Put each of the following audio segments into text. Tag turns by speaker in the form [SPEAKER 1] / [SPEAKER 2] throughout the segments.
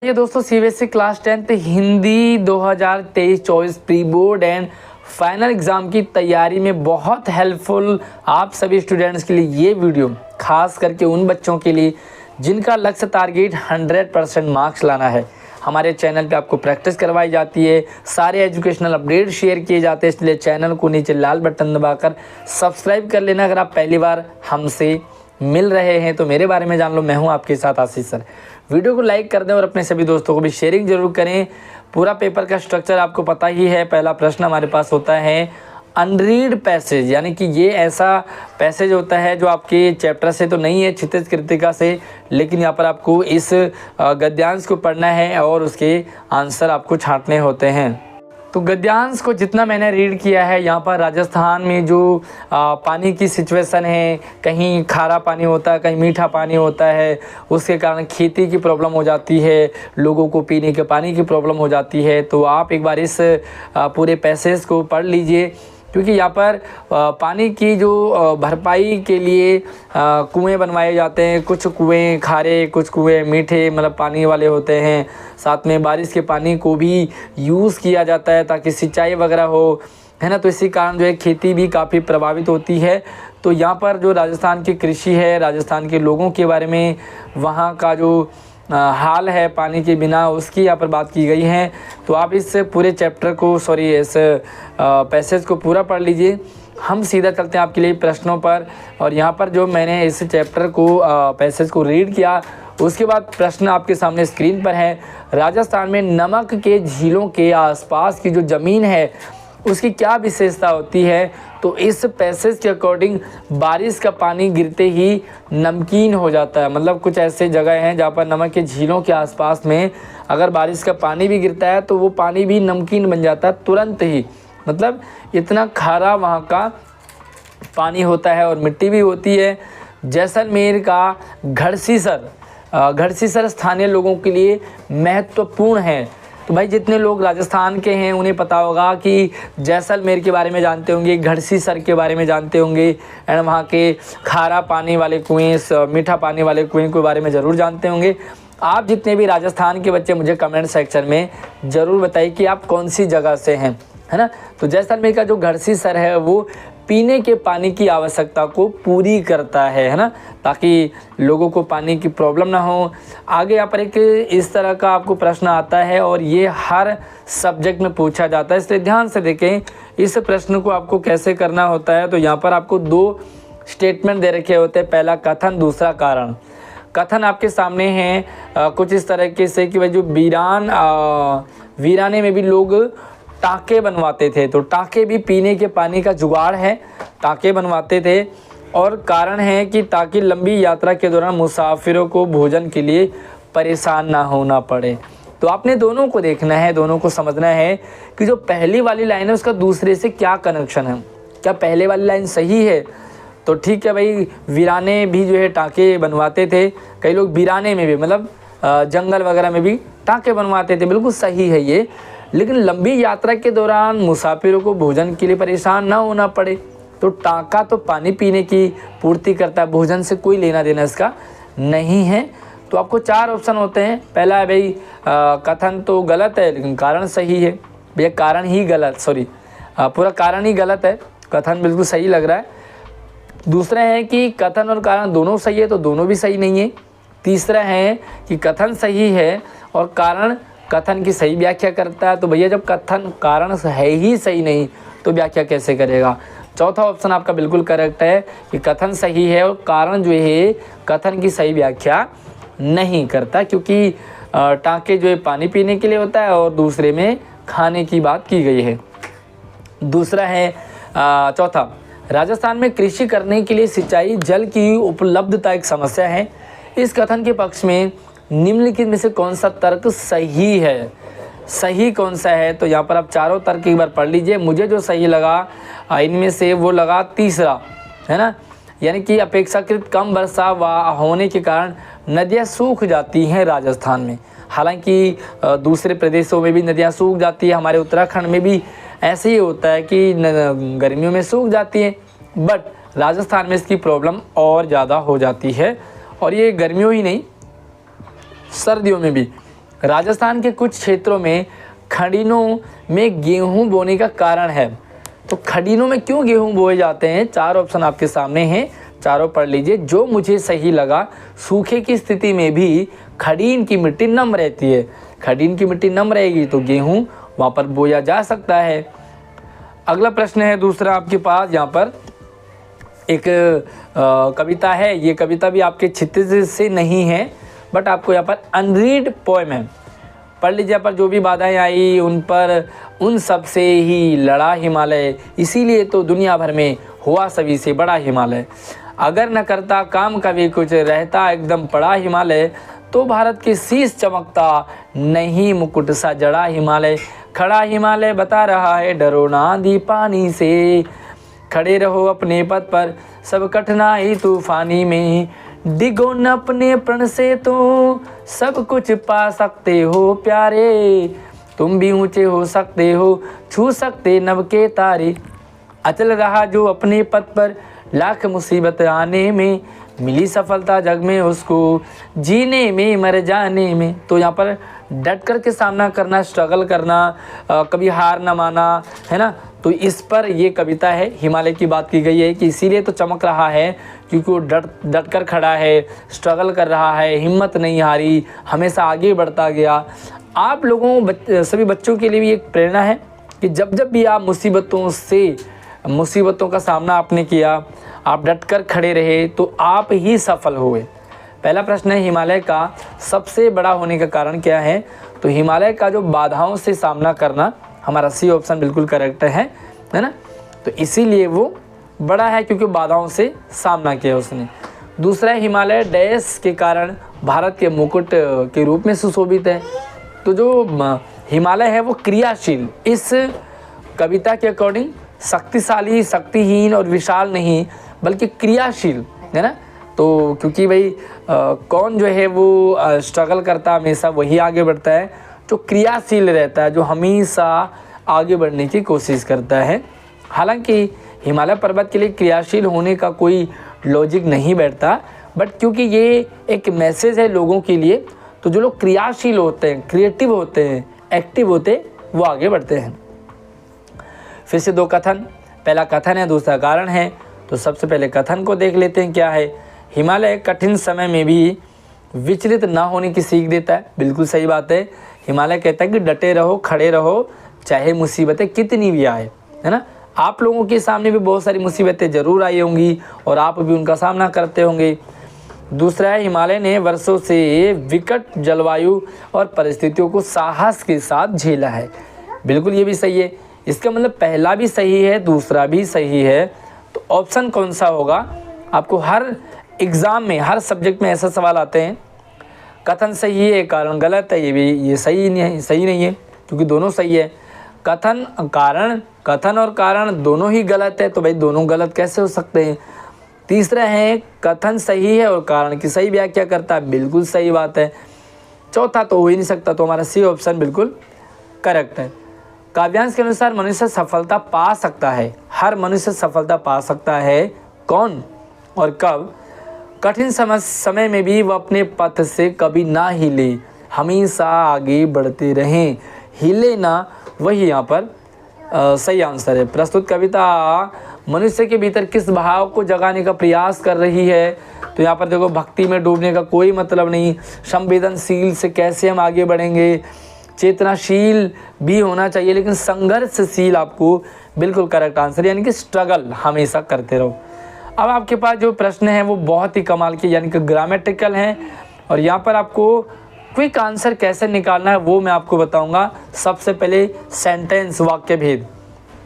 [SPEAKER 1] ये दोस्तों CBSE class 10th Hindi 2023-24 pre board and final exam की तैयारी में बहुत हेल्पफुल आप सभी स्टूडेंट्स के लिए ये वीडियो खास करके उन बच्चों के लिए जिनका लक्ष्य टारगेट 100% मार्क्स लाना है। हमारे चैनल पे आपको प्रैक्टिस करवाई जाती है, सारे एजुकेशनल अपडेट शेयर किए जाते हैं, इसलिए चैनल को नीचे लाल बटन दबाकर सब्सक्राइब कर लेना। अगर आप पहली बार हमसे मिल रहे हैं तो मेरे बारे में जान लो, मैं हूं आपके साथ आशीष सर। वीडियो को लाइक कर दें और अपने सभी दोस्तों को भी शेयरिंग जरूर करें। पूरा पेपर का स्ट्रक्चर आपको पता ही है। पहला प्रश्न हमारे पास होता है अनरीड पैसेज, यानी कि ये ऐसा पैसेज होता है जो आपके चैप्टर से तो नहीं है, क्षितिज कृतिका से, लेकिन यहाँ पर आपको इस गद्यांश को पढ़ना है और उसके आंसर आपको छांटने होते हैं। तो गद्यांश को जितना मैंने रीड किया है, यहाँ पर राजस्थान में जो पानी की सिचुएशन है, कहीं खारा पानी होता है, कहीं मीठा पानी होता है, उसके कारण खेती की प्रॉब्लम हो जाती है, लोगों को पीने के पानी की प्रॉब्लम हो जाती है। तो आप एक बार इस पूरे पैसेज को पढ़ लीजिए, क्योंकि यहाँ पर पानी की जो भरपाई के लिए कुएं बनवाए जाते हैं। कुछ कुएं खारे, कुछ कुएं मीठे मतलब पानी वाले होते हैं। साथ में बारिश के पानी को भी यूज़ किया जाता है ताकि सिंचाई वगैरह हो, है ना। तो इसी कारण जो है खेती भी काफ़ी प्रभावित होती है। तो यहाँ पर जो राजस्थान की कृषि है, राजस्थान के लोगों के बारे में, वहाँ का जो हाल है पानी के बिना, उसकी यहाँ पर बात की गई है। तो आप इस पूरे चैप्टर को इस पैसेज को पूरा पढ़ लीजिए। हम सीधा चलते हैं आपके लिए प्रश्नों पर। और यहाँ पर जो मैंने इस चैप्टर को पैसेज को रीड किया, उसके बाद प्रश्न आपके सामने स्क्रीन पर है। राजस्थान में नमक के झीलों के आसपास की जो ज़मीन है उसकी क्या विशेषता होती है? तो इस पैसेज के अकॉर्डिंग बारिश का पानी गिरते ही नमकीन हो जाता है। मतलब कुछ ऐसे जगह हैं जहाँ पर नमक के झीलों के आसपास में अगर बारिश का पानी भी गिरता है तो वो पानी भी नमकीन बन जाता है तुरंत ही। मतलब इतना खारा वहाँ का पानी होता है और मिट्टी भी होती है। जैसलमेर का घड़सीसर स्थानीय लोगों के लिए महत्वपूर्ण है। तो भाई जितने लोग राजस्थान के हैं उन्हें पता होगा कि जैसलमेर के बारे में जानते होंगे, घड़सीसर के बारे में जानते होंगे, एंड वहाँ के खारा पानी वाले कुएं, मीठा पानी वाले कुएं के बारे में ज़रूर जानते होंगे। आप जितने भी राजस्थान के बच्चे मुझे कमेंट सेक्शन में ज़रूर बताइए कि आप कौन सी जगह से हैं, है ना। तो जैसलमेर का जो घड़सीसर है वो पीने के पानी की आवश्यकता को पूरी करता है ना, ताकि लोगों को पानी की प्रॉब्लम ना हो। आगे यहाँ पर एक इस तरह का आपको प्रश्न आता है और ये हर सब्जेक्ट में पूछा जाता है, इसलिए ध्यान से देखें इस प्रश्न को आपको कैसे करना होता है। तो यहाँ पर आपको दो स्टेटमेंट दे रखे होते हैं, पहला कथन, दूसरा कारण। कथन आपके सामने हैं कुछ इस तरीके से कि भाई जो वीराने में भी लोग टाँके बनवाते थे, तो टाँके भी पीने के पानी का जुगाड़ है, टाँके बनवाते थे। और कारण है कि ताकि लंबी यात्रा के दौरान मुसाफिरों को भोजन के लिए परेशान ना होना पड़े। तो आपने दोनों को देखना है, दोनों को समझना है कि जो पहली वाली लाइन है उसका दूसरे से क्या कनेक्शन है। क्या पहले वाली लाइन सही है? तो ठीक है भाई, वीराने भी जो है टाँके बनवाते थे। कई लोग वीराने में भी मतलब जंगल वगैरह में भी टाँके बनवाते थे, बिल्कुल सही है ये। लेकिन लंबी यात्रा के दौरान मुसाफिरों को भोजन के लिए परेशान ना होना पड़े, तो टाँका तो पानी पीने की पूर्ति करता है, भोजन से कोई लेना देना इसका नहीं है। तो आपको चार ऑप्शन होते हैं। पहला है भाई कथन तो गलत है लेकिन कारण सही है। भैया कारण ही गलत, पूरा कारण ही गलत है, कथन बिल्कुल सही लग रहा है। दूसरा है कि कथन और कारण दोनों सही है, तो दोनों भी सही नहीं है। तीसरा है कि कथन सही है और कारण कथन की सही व्याख्या करता है। तो भैया जब कथन कारण है ही सही नहीं तो व्याख्या कैसे करेगा? चौथा ऑप्शन आपका बिल्कुल करेक्ट है कि कथन सही है और कारण जो है कथन की सही व्याख्या नहीं करता, क्योंकि टाँके जो है पानी पीने के लिए होता है और दूसरे में खाने की बात की गई है। दूसरा है चौथा, राजस्थान में कृषि करने के लिए सिंचाई जल की उपलब्धता एक समस्या है। इस कथन के पक्ष में निम्नलिखित में से कौन सा तर्क सही है? सही कौन सा है? तो यहाँ पर आप चारों तर्क एक बार पढ़ लीजिए। मुझे जो सही लगा इनमें से वो लगा तीसरा, है ना, यानी कि अपेक्षाकृत कम वर्षा होने के कारण नदियाँ सूख जाती हैं राजस्थान में। हालांकि दूसरे प्रदेशों में भी नदियाँ सूख जाती है, हमारे उत्तराखंड में भी ऐसे ही होता है कि गर्मियों में सूख जाती हैं, बट राजस्थान में इसकी प्रॉब्लम और ज़्यादा हो जाती है। और ये गर्मियों ही नहीं, सर्दियों में भी राजस्थान के कुछ क्षेत्रों में खड़ीनों में गेहूं बोने का कारण है। तो खड़ीनों में क्यों गेहूं बोए जाते हैं? 4 ऑप्शन आपके सामने हैं, चारों पढ़ लीजिए। जो मुझे सही लगा, सूखे की स्थिति में भी खड़ीन की मिट्टी नम रहती है। खड़ीन की मिट्टी नम रहेगी तो गेहूं वहाँ पर बोया जा सकता है। अगला प्रश्न है दूसरा आपके पास, यहाँ पर एक कविता है। ये कविता भी आपके क्षितिज से नहीं है, बट आपको यहाँ पर अनरीड पोएम है, पढ़ लीजिए। यहाँ पर जो भी बाधाएं आई उन पर उन सब से ही लड़ा हिमालय, इसीलिए तो दुनिया भर में हुआ सभी से बड़ा हिमालय। अगर न करता काम कभी कुछ, रहता एकदम पड़ा हिमालय, तो भारत के शीश चमकता नहीं मुकुट सा जड़ा हिमालय। खड़ा हिमालय बता रहा है, डरो ना आंधी पानी से, खड़े रहो अपने पद पर, सब कठिनाई तूफानी में, डिगो न अपने प्रण से तो सब कुछ पा सकते हो प्यारे, तुम भी ऊंचे हो सकते हो, छू सकते नभ के तारे। अचल रहा जो अपने पद पर, लाख मुसीबत आने में, मिली सफलता जग में उसको, जीने में मर जाने में। तो यहाँ पर डट कर के सामना करना, स्ट्रगल करना, कभी हार न माना, है ना। तो इस पर ये कविता है, हिमालय की बात की गई है कि इसीलिए तो चमक रहा है क्योंकि वो डट कर खड़ा है, स्ट्रगल कर रहा है, हिम्मत नहीं हारी, हमेशा आगे बढ़ता गया। आप लोगों सभी बच्चों के लिए भी एक प्रेरणा है कि जब जब भी आप मुसीबतों का सामना आपने किया, आप डट कर खड़े रहे, तो आप ही सफल हुए। पहला प्रश्न है, हिमालय का सबसे बड़ा होने का कारण क्या है? तो हिमालय का जो बाधाओं से सामना करना, हमारा सी ऑप्शन बिल्कुल करेक्ट है ना। तो इसीलिए वो बड़ा है क्योंकि बाधाओं से सामना किया उसने। दूसरा है, हिमालय डैश के कारण भारत के मुकुट के रूप में सुशोभित है। तो जो हिमालय है वो क्रियाशील, इस कविता के अकॉर्डिंग शक्तिशाली, शक्तिहीन और विशाल नहीं, बल्कि क्रियाशील है ना। तो क्योंकि भाई कौन जो है वो स्ट्रगल करता है हमेशा वही आगे बढ़ता है, जो क्रियाशील रहता है, जो हमेशा आगे बढ़ने की कोशिश करता है। हालांकि हिमालय पर्वत के लिए क्रियाशील होने का कोई लॉजिक नहीं बैठता, बट क्योंकि ये एक मैसेज है लोगों के लिए, तो जो लोग क्रियाशील होते हैं, क्रिएटिव होते हैं, एक्टिव होते हैं, वो आगे बढ़ते हैं। फिर से 2 कथन, पहला कथन है, दूसरा कारण है। तो सबसे पहले कथन को देख लेते हैं क्या है। हिमालय कठिन समय में भी विचलित ना होने की सीख देता है। बिल्कुल सही बात है। हिमालय कहता है कि डटे रहो, खड़े रहो, चाहे मुसीबतें कितनी भी आए, है ना। आप लोगों के सामने भी बहुत सारी मुसीबतें ज़रूर आई होंगी और आप भी उनका सामना करते होंगे। दूसरा है, हिमालय ने वर्षों से विकट जलवायु और परिस्थितियों को साहस के साथ झेला है। बिल्कुल ये भी सही है। इसका मतलब पहला भी सही है, दूसरा भी सही है। तो ऑप्शन कौन सा होगा? आपको हर एग्ज़ाम में, हर सब्जेक्ट में ऐसा सवाल आते हैं, कथन सही है, कारण गलत है। ये सही नहीं है क्योंकि दोनों सही है। कथन और कारण दोनों ही गलत है, तो भाई दोनों गलत कैसे हो सकते हैं। तीसरा है, कथन सही है और कारण की सही व्याख्या करता है। बिल्कुल सही बात है। चौथा तो हो ही नहीं सकता, तो हमारा सी ऑप्शन बिल्कुल करेक्ट है। काव्यांश के अनुसार मनुष्य सफलता पा सकता है, हर मनुष्य सफलता पा सकता है। कौन और कब? कठिन समय में भी वह अपने पथ से कभी ना हिले, हमेशा आगे बढ़ते रहें, हिले ना, वही यहाँ पर सही आंसर है। प्रस्तुत कविता मनुष्य के भीतर किस भाव को जगाने का प्रयास कर रही है? तो यहाँ पर देखो, भक्ति में डूबने का कोई मतलब नहीं, संवेदनशील से कैसे हम आगे बढ़ेंगे, चेतनाशील भी होना चाहिए लेकिन संघर्षशील, आपको बिल्कुल करेक्ट आंसर, यानी कि स्ट्रगल हमेशा करते रहो। अब आपके पास जो प्रश्न है वो बहुत ही कमाल के, यानी कि ग्रामेटिकल हैं, और यहाँ पर आपको क्विक आंसर कैसे निकालना है वो मैं आपको बताऊंगा। सबसे पहले सेंटेंस, वाक्य भेद।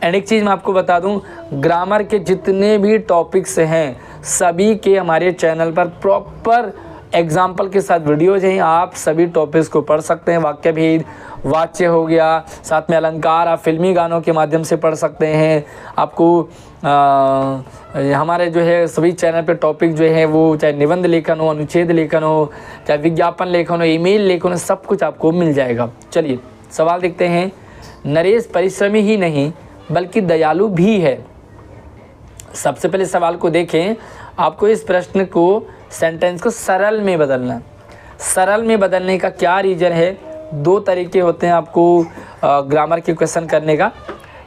[SPEAKER 1] एंड एक चीज़ मैं आपको बता दूं, ग्रामर के जितने भी टॉपिक्स हैं सभी के हमारे चैनल पर प्रॉपर एग्जाम्पल के साथ वीडियोज हैं। आप सभी टॉपिक्स को पढ़ सकते हैं। वाक्य भेद, वाच्य हो गया, साथ में अलंकार आप फिल्मी गानों के माध्यम से पढ़ सकते हैं। आपको हमारे जो है सभी चैनल पे टॉपिक जो है वो चाहे निबंध लेखन हो, अनुच्छेद लेखन हो, चाहे विज्ञापन लेखन हो, ईमेल लेखन हो, सब कुछ आपको मिल जाएगा। चलिए सवाल देखते हैं। नरेश परिश्रमी ही नहीं बल्कि दयालु भी है। सबसे पहले सवाल को देखें। आपको इस प्रश्न को, सेंटेंस को सरल में बदलना। सरल में बदलने का क्या रीज़न है दो तरीके होते हैं आपको ग्रामर के क्वेश्चन करने का।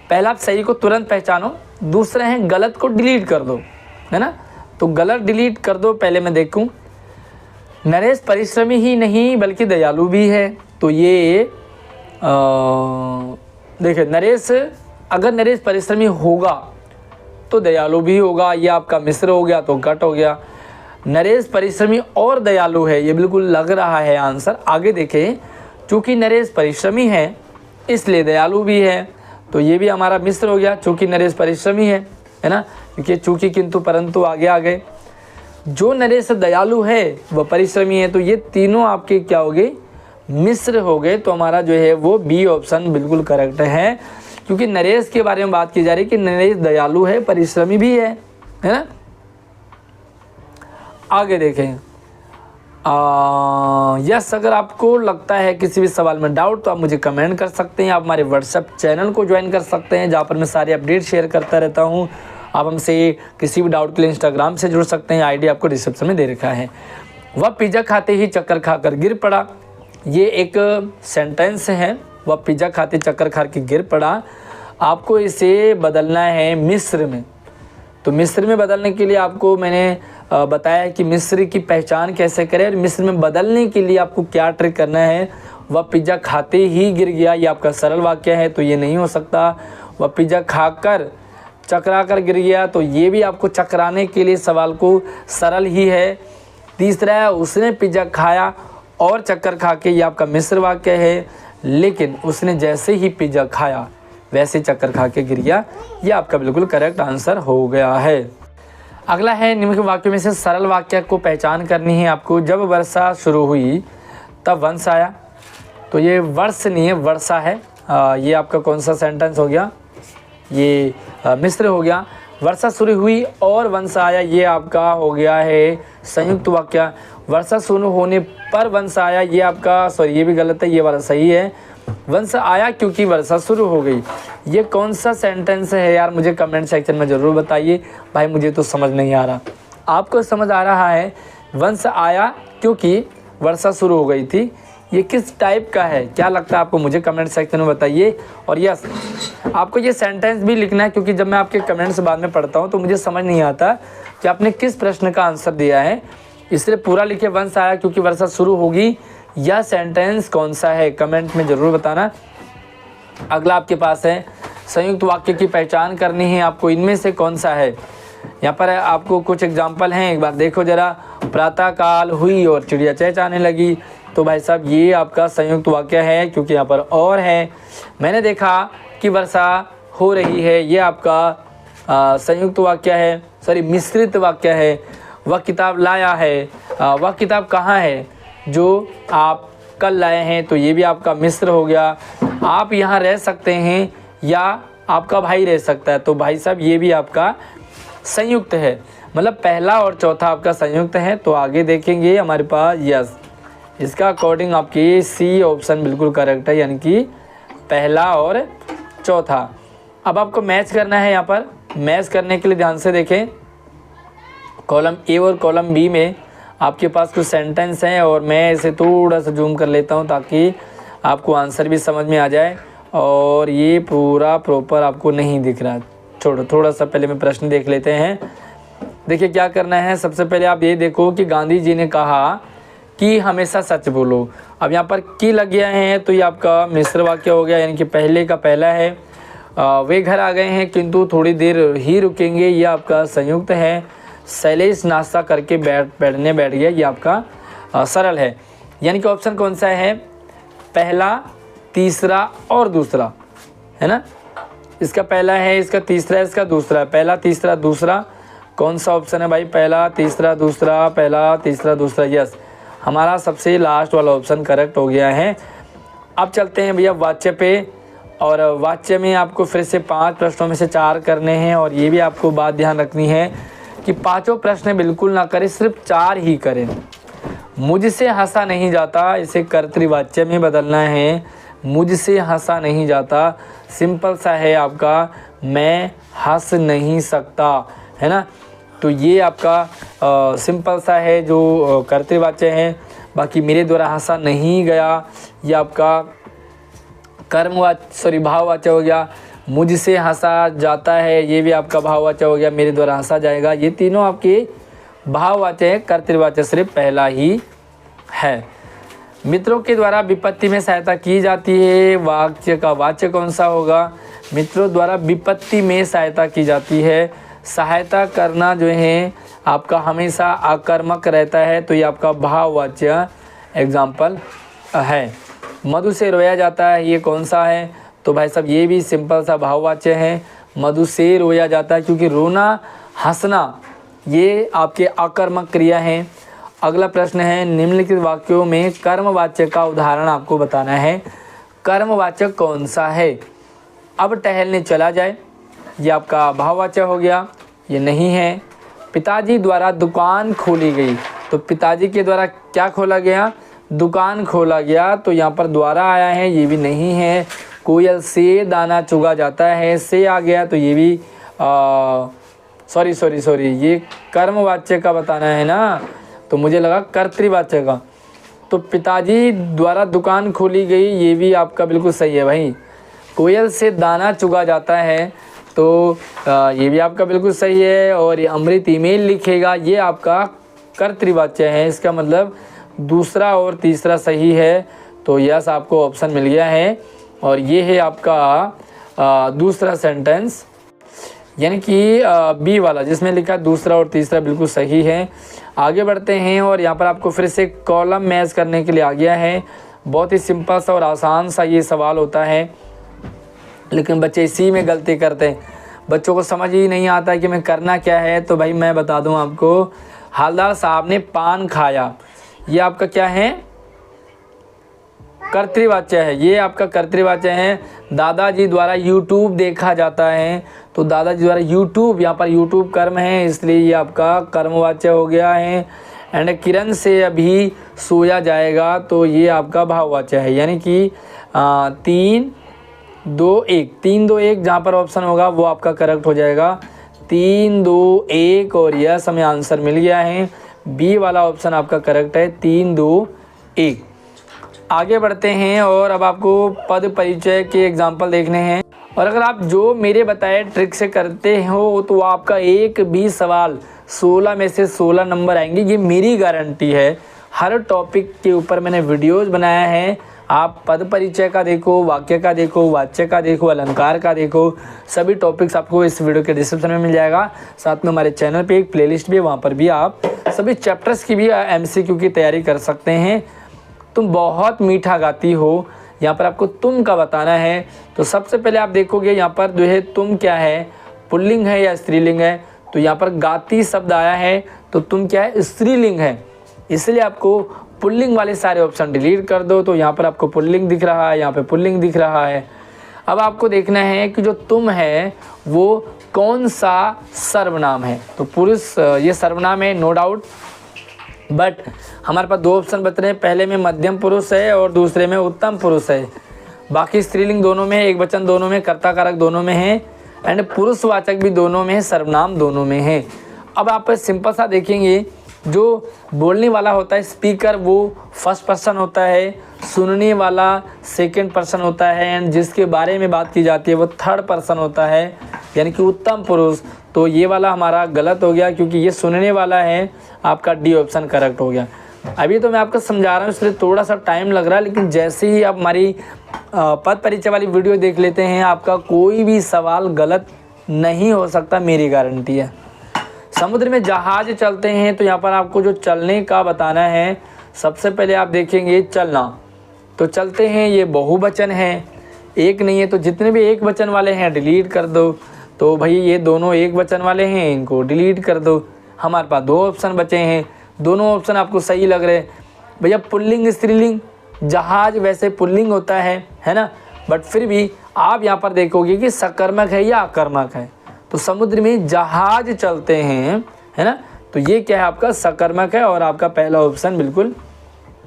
[SPEAKER 1] पहला, आप सही को तुरंत पहचानो, दूसरा है गलत को डिलीट कर दो, है ना। तो गलत डिलीट कर दो। पहले मैं देखूं, नरेश परिश्रमी ही नहीं बल्कि दयालु भी है। तो ये देखिए, नरेश, अगर नरेश परिश्रमी होगा तो दयालु भी होगा, ये आपका मिश्र हो गया तो गट हो गया। नरेश परिश्रमी और दयालु है, ये बिल्कुल लग रहा है आंसर। आगे देखें, चूँकि नरेश परिश्रमी है इसलिए दयालु भी है, तो ये भी हमारा मिश्र हो गया, चूँकि नरेश परिश्रमी है ना, क्योंकि चूँकि किंतु परंतु आगे आ गए। जो नरेश दयालु है वह परिश्रमी है, तो ये तीनों आपके क्या हो गए, मिश्र हो गए। तो हमारा जो है वो बी ऑप्शन बिल्कुल करेक्ट है, क्योंकि नरेश के बारे में बात की जा रही है कि नरेश दयालु है, परिश्रमी भी है ना। आगे देखें, यस, अगर आपको लगता है किसी भी सवाल में डाउट तो आप मुझे कमेंट कर सकते हैं। आप हमारे व्हाट्सएप चैनल को ज्वाइन कर सकते हैं, जहाँ पर मैं सारे अपडेट शेयर करता रहता हूँ। आप हमसे किसी भी डाउट के लिए इंस्टाग्राम से जुड़ सकते हैं, आईडी आपको डिस्क्रिप्शन में दे रखा है। वह पिज़्ज़ा खाते ही चक्कर खाकर गिर पड़ा, ये एक सेंटेंस है। वह पिज़्ज़ा खाते चक्कर खा के गिर पड़ा, आपको इसे बदलना है मिस्र में। तो मिस्र में बदलने के लिए आपको मैंने बताया कि मिस्र की पहचान कैसे करें, और मिस्र में बदलने के लिए आपको क्या ट्रिक करना है। वह पिज़्ज़ा खाते ही गिर गया, ये आपका सरल वाक्य है, तो ये नहीं हो सकता। वह पिज़्ज़ा खाकर चकरा कर गिर गया, तो ये भी आपको चकराने के लिए सवाल को सरल ही है। तीसरा है, उसने पिज़्ज़ा खाया और चक्कर खा के, ये आपका मिश्र वाक्य है, लेकिन उसने जैसे ही पिज़्ज़ा खाया वैसे चक्कर खा के गिर गया, ये आपका बिल्कुल करेक्ट आंसर हो गया है। अगला है, निम्न वाक्य में से सरल वाक्य को पहचान करनी है आपको। जब वर्षा शुरू हुई तब वंश आया, तो ये वर्ष नहीं है, वर्षा है। ये आपका कौन सा सेंटेंस हो गया, ये मिश्र हो गया। वर्षा शुरू हुई और वंश आया, ये आपका हो गया है संयुक्त वाक्य। वर्षा शुरू होने पर वंश आया, ये आपका, सॉरी ये भी गलत है, ये वाला सही है। वंश आया क्योंकि वर्षा शुरू हो गई, ये कौन सा सेंटेंस है यार, मुझे कमेंट सेक्शन में ज़रूर बताइए। भाई मुझे तो समझ नहीं आ रहा, आपको समझ आ रहा है? वंश आया क्योंकि वर्षा शुरू हो गई थी, ये किस टाइप का है, क्या लगता है आपको, मुझे कमेंट सेक्शन में बताइए। और यस, आपको ये सेंटेंस भी लिखना है, क्योंकि जब मैं आपके कमेंट्स बाद में पढ़ता हूँ तो मुझे समझ नहीं आता कि आपने किस प्रश्न का आंसर दिया है, इसलिए पूरा लिखे वंश आया क्योंकि वर्षा शुरू होगी। यह सेंटेंस कौन सा है, कमेंट में ज़रूर बताना। अगला आपके पास है, संयुक्त वाक्य की पहचान करनी है आपको, इनमें से कौन सा है। यहाँ पर आपको कुछ एग्जाम्पल हैं, एक बार देखो ज़रा। प्रातःकाल हुई और चिड़िया चहचहाने लगी, तो भाई साहब ये आपका संयुक्त वाक्य है, क्योंकि यहाँ पर और है। मैंने देखा कि वर्षा हो रही है, ये आपका संयुक्त वाक्य है, सॉरी मिश्रित वाक्य है। वह किताब लाया है, वह किताब कहाँ है जो आप कल लाए हैं, तो ये भी आपका मिश्र हो गया। आप यहाँ रह सकते हैं या आपका भाई रह सकता है, तो भाई साहब ये भी आपका संयुक्त है, मतलब पहला और चौथा आपका संयुक्त है। तो आगे देखेंगे हमारे पास, यस, इसका अकॉर्डिंग आपकी सी ऑप्शन बिल्कुल करेक्ट है, यानी कि पहला और चौथा। अब आपको मैच करना है, यहाँ पर मैच करने के लिए ध्यान से देखें। कॉलम ए और कॉलम बी में आपके पास कुछ सेंटेंस हैं, और मैं इसे थोड़ा सा जूम कर लेता हूं ताकि आपको आंसर भी समझ में आ जाए। और ये पूरा प्रॉपर आपको नहीं दिख रहा, छोड़ो, थोड़ा सा पहले मैं प्रश्न देख लेते हैं। देखिए क्या करना है, सबसे पहले आप ये देखो कि गांधी जी ने कहा कि हमेशा सच बोलो। अब यहाँ पर की लग गया है, तो ये आपका मिश्र वाक्य हो गया, यानी कि पहले का पहला है। वे घर आ गए हैं किंतु थोड़ी देर ही रुकेंगे, ये आपका संयुक्त है। शैलेश नाश्ता करके बैठ गया, ये आपका सरल है। यानी कि ऑप्शन कौन सा है, पहला, तीसरा और दूसरा, है ना। इसका पहला है, इसका तीसरा है, इसका दूसरा है। पहला, तीसरा, दूसरा, कौन सा ऑप्शन है भाई, पहला, तीसरा, दूसरा, पहला, तीसरा, दूसरा। यस, हमारा सबसे लास्ट वाला ऑप्शन करेक्ट हो गया है। अब चलते हैं भैया वाच्य पे, और वाच्य में आपको फिर से 5 प्रश्नों में से 4 करने हैं, और ये भी आपको बात ध्यान रखनी है कि 5 प्रश्न बिल्कुल ना करें, सिर्फ 4 ही करें। मुझसे हंसा नहीं जाता, इसे कर्तृवाच्य में बदलना है। मुझसे हंसा नहीं जाता सिंपल सा है आपका, मैं हंस नहीं सकता, है ना। तो ये आपका सिंपल सा है जो कर्तृवाच्य है। बाकी मेरे द्वारा हंसा नहीं गया, ये आपका भाववाचक हो गया। मुझसे हंसा जाता है, ये भी आपका भाववाचक हो गया, मेरे द्वारा हंसा जाएगा। ये तीनों आपके भाववाचक है, कर्तृवाचक सिर्फ पहला ही है। मित्रों के द्वारा विपत्ति में सहायता की जाती है, वाक्य का वाचक कौन सा होगा? मित्रों द्वारा विपत्ति में सहायता की जाती है। सहायता करना जो है आपका हमेशा आक्रामक रहता है, तो ये आपका भाववाचक एग्जाम्पल है। मधु से रोया जाता है, ये कौन सा है? तो भाई साहब ये भी सिंपल सा भाववाचक है। मधु से रोया जाता है, क्योंकि रोना हंसना ये आपके आक्रामक क्रिया हैं। अगला प्रश्न है, निम्नलिखित वाक्यों में कर्मवाचक का उदाहरण आपको बताना है। कर्मवाचक कौन सा है? अब टहलने चला जाए, ये आपका भाववाचक हो गया, ये नहीं है। पिताजी द्वारा दुकान खोली गई, तो पिताजी के द्वारा क्या खोला गया? दुकान खोला गया, तो यहाँ पर द्वारा आया है, ये भी नहीं है। कोयल से दाना चुगा जाता है, से आ गया, तो ये भी सॉरी ये कर्मवाचक का बताना है ना, तो मुझे लगा कर्तृवाचक का। तो पिताजी द्वारा दुकान खोली गई, ये भी आपका बिल्कुल सही है भाई। कोयल से दाना चुगा जाता है, तो ये भी आपका बिल्कुल सही है। और ये अमृत ईमेल लिखेगा, ये आपका कर्तृवाचक है। इसका मतलब दूसरा और तीसरा सही है, तो यस आपको ऑप्शन मिल गया है। और ये है आपका दूसरा सेंटेंस, यानी कि बी वाला जिसमें लिखा दूसरा और तीसरा बिल्कुल सही है। आगे बढ़ते हैं और यहाँ पर आपको फिर से कॉलम मैच करने के लिए आ गया है। बहुत ही सिंपल सा और आसान सा ये सवाल होता है, लेकिन बच्चे इसी में गलती करते हैं। बच्चों को समझ ही नहीं आता है कि मैं करना क्या है। तो भाई मैं बता दूं आपको, हवलदार साहब ने पान खाया, ये आपका क्या है? कर्तृवाचक है, ये आपका कर्तृवाचक है। दादाजी द्वारा यूट्यूब देखा जाता है, तो दादाजी द्वारा यूट्यूब, यहाँ पर यूट्यूब कर्म है, इसलिए ये आपका कर्मवाचक हो गया है। एंड किरण से अभी सोया जाएगा, तो ये आपका भाववाचक है। यानी कि 3 2 1 जहाँ पर ऑप्शन होगा वो आपका करेक्ट हो जाएगा। 3 2 1 और यस हमें आंसर मिल गया है। बी वाला ऑप्शन आपका करेक्ट है, 3 2 1। आगे बढ़ते हैं और अब आपको पद परिचय के एग्जाम्पल देखने हैं। और अगर आप जो मेरे बताए ट्रिक से करते हो तो आपका एक भी सवाल 16 में से 16 नंबर आएंगे, ये मेरी गारंटी है। हर टॉपिक के ऊपर मैंने वीडियोज़ बनाया है। आप पद परिचय का देखो, वाक्य का देखो, वाच्य का देखो, अलंकार का देखो, सभी टॉपिक्स आपको इस वीडियो के डिस्क्रिप्शन में मिल जाएगा। साथ में हमारे चैनल पे एक प्लेलिस्ट भी है, वहाँ पर भी आप सभी चैप्टर्स की भी MCQ की तैयारी कर सकते हैं। तुम बहुत मीठा गाती हो, यहाँ पर आपको तुम का बताना है। तो सबसे पहले आप देखोगे यहाँ पर जो है तुम क्या है, पुल्लिंग है या स्त्रीलिंग है? तो यहाँ पर गाती शब्द आया है, तो तुम क्या है? स्त्रीलिंग है, इसलिए आपको पुल्लिंग वाले सारे ऑप्शन डिलीट कर दो। तो यहाँ पर आपको पुल्लिंग दिख रहा है, यहाँ पे पुल्लिंग दिख रहा है। अब आपको देखना है कि जो तुम है वो कौन सा सर्वनाम है। तो पुरुष ये सर्वनाम है, नो डाउट, बट हमारे पास 2 ऑप्शन बच रहे हैं। पहले में मध्यम पुरुष है और दूसरे में उत्तम पुरुष है। बाकी स्त्रीलिंग दोनों में, एक वचन दोनों में, कर्ता कारक दोनों में है, एंड पुरुषवाचक भी दोनों में है, सर्वनाम दोनों में है। अब आप सिंपल सा देखेंगे, जो बोलने वाला होता है स्पीकर वो फर्स्ट पर्सन होता है, सुनने वाला सेकंड पर्सन होता है, एंड जिसके बारे में बात की जाती है वो थर्ड पर्सन होता है, यानी कि उत्तम पुरुष। तो ये वाला हमारा गलत हो गया, क्योंकि ये सुनने वाला है, आपका डी ऑप्शन करेक्ट हो गया। अभी तो मैं आपको समझा रहा हूँ, इसलिए थोड़ा सा टाइम लग रहा है, लेकिन जैसे ही आप हमारी पद परिचय वाली वीडियो देख लेते हैं, आपका कोई भी सवाल गलत नहीं हो सकता, मेरी गारंटी है। समुद्र में जहाज चलते हैं, तो यहाँ पर आपको जो चलने का बताना है, सबसे पहले आप देखेंगे चलना। तो चलते हैं ये बहुवचन है, एक नहीं है, तो जितने भी एक वचन वाले हैं डिलीट कर दो। तो भाई ये दोनों एक वचन वाले हैं, इनको डिलीट कर दो। हमारे पास 2 ऑप्शन बचे हैं, दोनों ऑप्शन आपको सही लग रहे हैं। भैया पुल्लिंग स्त्रीलिंग, जहाज वैसे पुल्लिंग होता है ना, बट फिर भी आप यहाँ पर देखोगे कि सकर्मक है या आकर्मक है। तो समुद्र में जहाज चलते हैं, है ना, तो ये क्या है? आपका सकर्मक है, और आपका पहला ऑप्शन बिल्कुल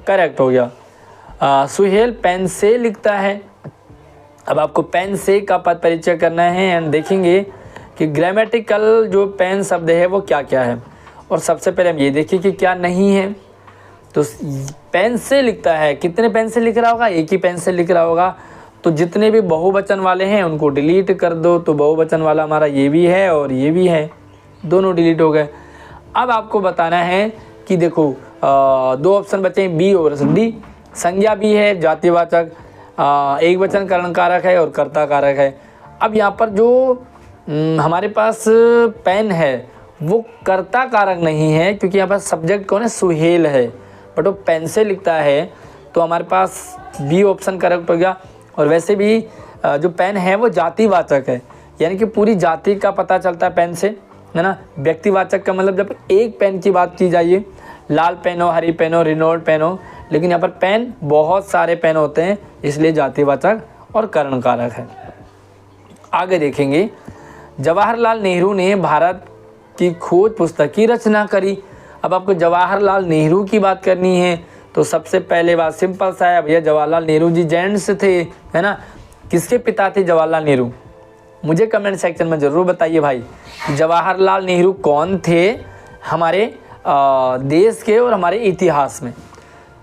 [SPEAKER 1] करेक्ट हो गया। सुहेल पेन से लिखता है। अब आपको पेन से का पद परिचय करना है, एंड देखेंगे कि ग्रामेटिकल जो पेन शब्द है वो क्या क्या है। और सबसे पहले हम ये देखिए कि क्या नहीं है। तो पेन से लिखता है, कितने पेन से लिख रहा होगा, एक ही पेन से लिख रहा होगा। तो जितने भी बहुवचन वाले हैं उनको डिलीट कर दो। तो बहुवचन वाला हमारा ये भी है और ये भी है, दोनों डिलीट हो गए। अब आपको बताना है कि देखो दो ऑप्शन बचे हैं, बी और डी। संज्ञा भी है, जातिवाचक, एक वचन करण कारक है और कर्ता कारक है। अब यहाँ पर जो हमारे पास पेन है वो कर्ता कारक नहीं है, क्योंकि यहाँ पर सब्जेक्ट कौन है, सुहेल है, बट वो पेन से लिखता है। तो हमारे पास बी ऑप्शन करेक्ट हो गया। और वैसे भी जो पेन है वो जातिवाचक है, यानी कि पूरी जाति का पता चलता है पेन से, है ना। व्यक्तिवाचक का मतलब जब एक पेन की बात की जाइए, लाल पेन हो, हरी पेन हो, रिनोल्ड पेन हो, लेकिन यहाँ पर पेन बहुत सारे पेन होते हैं, इसलिए जातिवाचक और करण कारक है। आगे देखेंगे, जवाहरलाल नेहरू ने भारत की खोज पुस्तक की रचना करी। अब आपको जवाहरलाल नेहरू की बात करनी है तो सबसे पहले बात सिंपल सा है भैया, जवाहरलाल नेहरू जी जेंट्स थे, है ना। किसके पिता थे जवाहरलाल नेहरू, मुझे कमेंट सेक्शन में ज़रूर बताइए भाई, जवाहरलाल नेहरू कौन थे हमारे देश के और हमारे इतिहास में।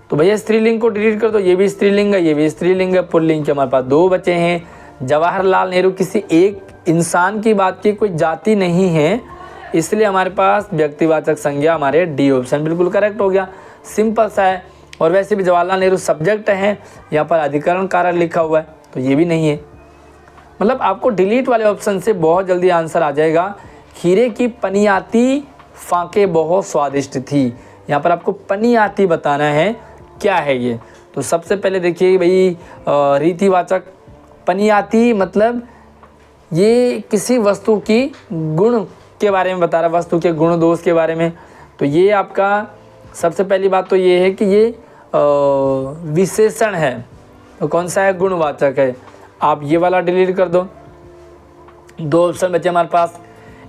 [SPEAKER 1] तो भैया स्त्रीलिंग को डिलीट कर दो, ये भी स्त्रीलिंग है, ये भी स्त्रीलिंग है, पुल्लिंग के हमारे पास दो बचे हैं। जवाहरलाल नेहरू किसी एक इंसान की बात की, कोई जाति नहीं है, इसलिए हमारे पास व्यक्तिवाचक संज्ञा हमारे डी ऑप्शन बिल्कुल करेक्ट हो गया, सिंपल सा है। और वैसे भी जवाहरलाल नेहरू सब्जेक्ट हैं, यहाँ पर अधिकरण कारक लिखा हुआ है तो ये भी नहीं है। मतलब आपको डिलीट वाले ऑप्शन से बहुत जल्दी आंसर आ जाएगा। खीरे की पनियाती फाके बहुत स्वादिष्ट थी, यहाँ पर आपको पनियाती बताना है क्या है ये। तो सबसे पहले देखिए भाई, रीतिवाचक पनियाती मतलब ये किसी वस्तु की गुण के बारे में बता रहा है, वस्तु के गुण दोष के बारे में। तो ये आपका सबसे पहली बात तो ये है कि ये विशेषण है, तो कौन सा है, गुणवाचक है। आप ये वाला डिलीट कर दो। दो ऑप्शन बचे हमारे पास,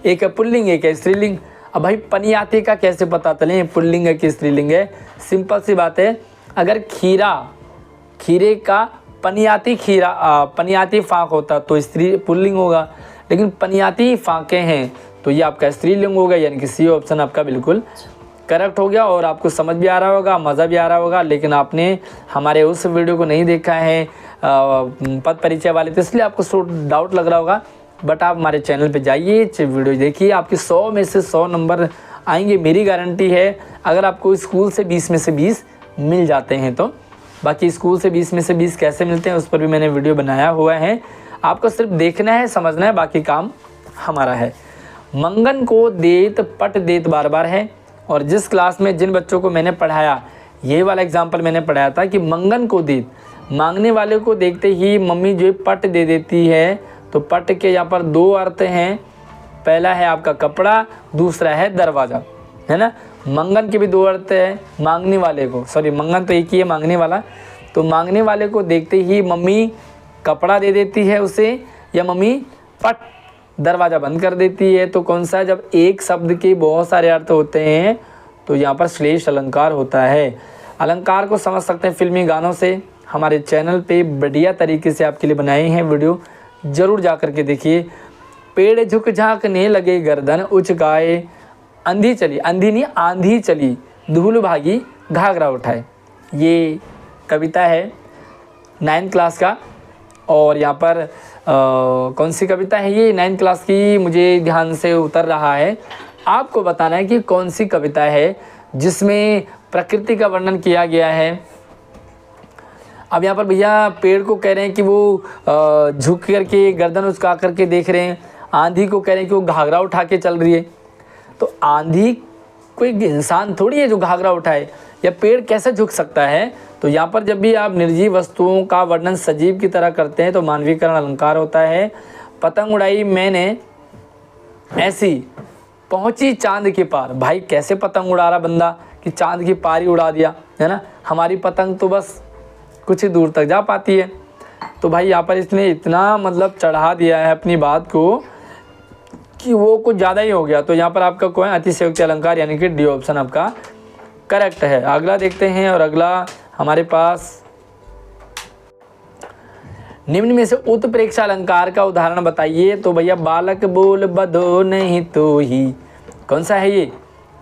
[SPEAKER 1] एक है पुल्लिंग, एक है स्त्रीलिंग। अब भाई पनियाती का कैसे पता चले पुल्लिंग है कि स्त्रीलिंग है, सिंपल सी बात है, अगर खीरे का पनियाती फाक होता तो स्त्री पुल्लिंग होगा, लेकिन पनियाती फाके हैं तो ये आपका स्त्रीलिंग होगा, यानी कि सी ऑप्शन आपका बिल्कुल करेक्ट हो गया। और आपको समझ भी आ रहा होगा, मज़ा भी आ रहा होगा, लेकिन आपने हमारे उस वीडियो को नहीं देखा है पद परिचय वाले, तो इसलिए आपको डाउट लग रहा होगा। बट आप हमारे चैनल पे जाइए, वीडियो देखिए, आपके 100 में से 100 नंबर आएंगे, मेरी गारंटी है। अगर आपको स्कूल से 20 में से 20 मिल जाते हैं तो, बाकी स्कूल से 20 में से 20 कैसे मिलते हैं उस पर भी मैंने वीडियो बनाया हुआ है, आपको सिर्फ देखना है, समझना है, बाकी काम हमारा है। मंगन को देत पट देत बार बार है, और जिस क्लास में जिन बच्चों को मैंने पढ़ाया, ये वाला एग्जाम्पल मैंने पढ़ाया था कि मंगन को देत, मांगने वाले को देखते ही मम्मी जो पट दे देती है। तो पट के यहाँ पर दो अर्थ हैं, पहला है आपका कपड़ा, दूसरा है दरवाज़ा, है ना। मंगन के भी दो अर्थ है, मांगने वाले को, सॉरी मंगन तो एक ही है, मांगने वाला। तो मांगने वाले को देखते ही मम्मी कपड़ा दे देती है उसे, या मम्मी पट दरवाज़ा बंद कर देती है। तो कौन सा, जब एक शब्द के बहुत सारे अर्थ होते हैं तो यहाँ पर श्लेष अलंकार होता है। अलंकार को समझ सकते हैं फिल्मी गानों से, हमारे चैनल पे बढ़िया तरीके से आपके लिए बनाए हैं वीडियो, ज़रूर जा कर के देखिए। पेड़ झुक झाँकने लगे गर्दन उचकाए, अंधी चली, अंधी नहीं आंधी चली, धूल भागी घाघरा उठाए। ये कविता है 9th क्लास का, और यहाँ पर कौन सी कविता है ये, 9th क्लास की, मुझे ध्यान से उतर रहा है। आपको बताना है कि कौन सी कविता है जिसमें प्रकृति का वर्णन किया गया है। अब यहाँ पर भैया पेड़ को कह रहे हैं कि वो झुक करके गर्दन उचका करके देख रहे हैं, आंधी को कह रहे हैं कि वो घाघरा उठा के चल रही है। तो आंधी कोई इंसान थोड़ी है जो घाघरा उठाए, या पेड़ कैसे झुक सकता है। तो यहाँ पर जब भी आप निर्जीव वस्तुओं का वर्णन सजीव की तरह करते हैं तो मानवीकरण अलंकार होता है। पतंग उड़ाई मैंने ऐसी पहुँची चांद के पार, भाई कैसे पतंग उड़ा रहा बंदा कि चांद की पार ही उड़ा दिया, है ना। हमारी पतंग तो बस कुछ ही दूर तक जा पाती है। तो भाई यहाँ पर इसने इतना मतलब चढ़ा दिया है अपनी बात को कि वो कुछ ज़्यादा ही हो गया। तो यहाँ पर आपका कोई अतिशयोक्ति अलंकार यानी कि डी ऑप्शन आपका करेक्ट है। अगला देखते हैं, और अगला हमारे पास निम्न में से उत्प्रेक्षा अलंकार का उदाहरण बताइए। तो भैया बालक बोल बधो नहीं तो ही, कौन सा है ये,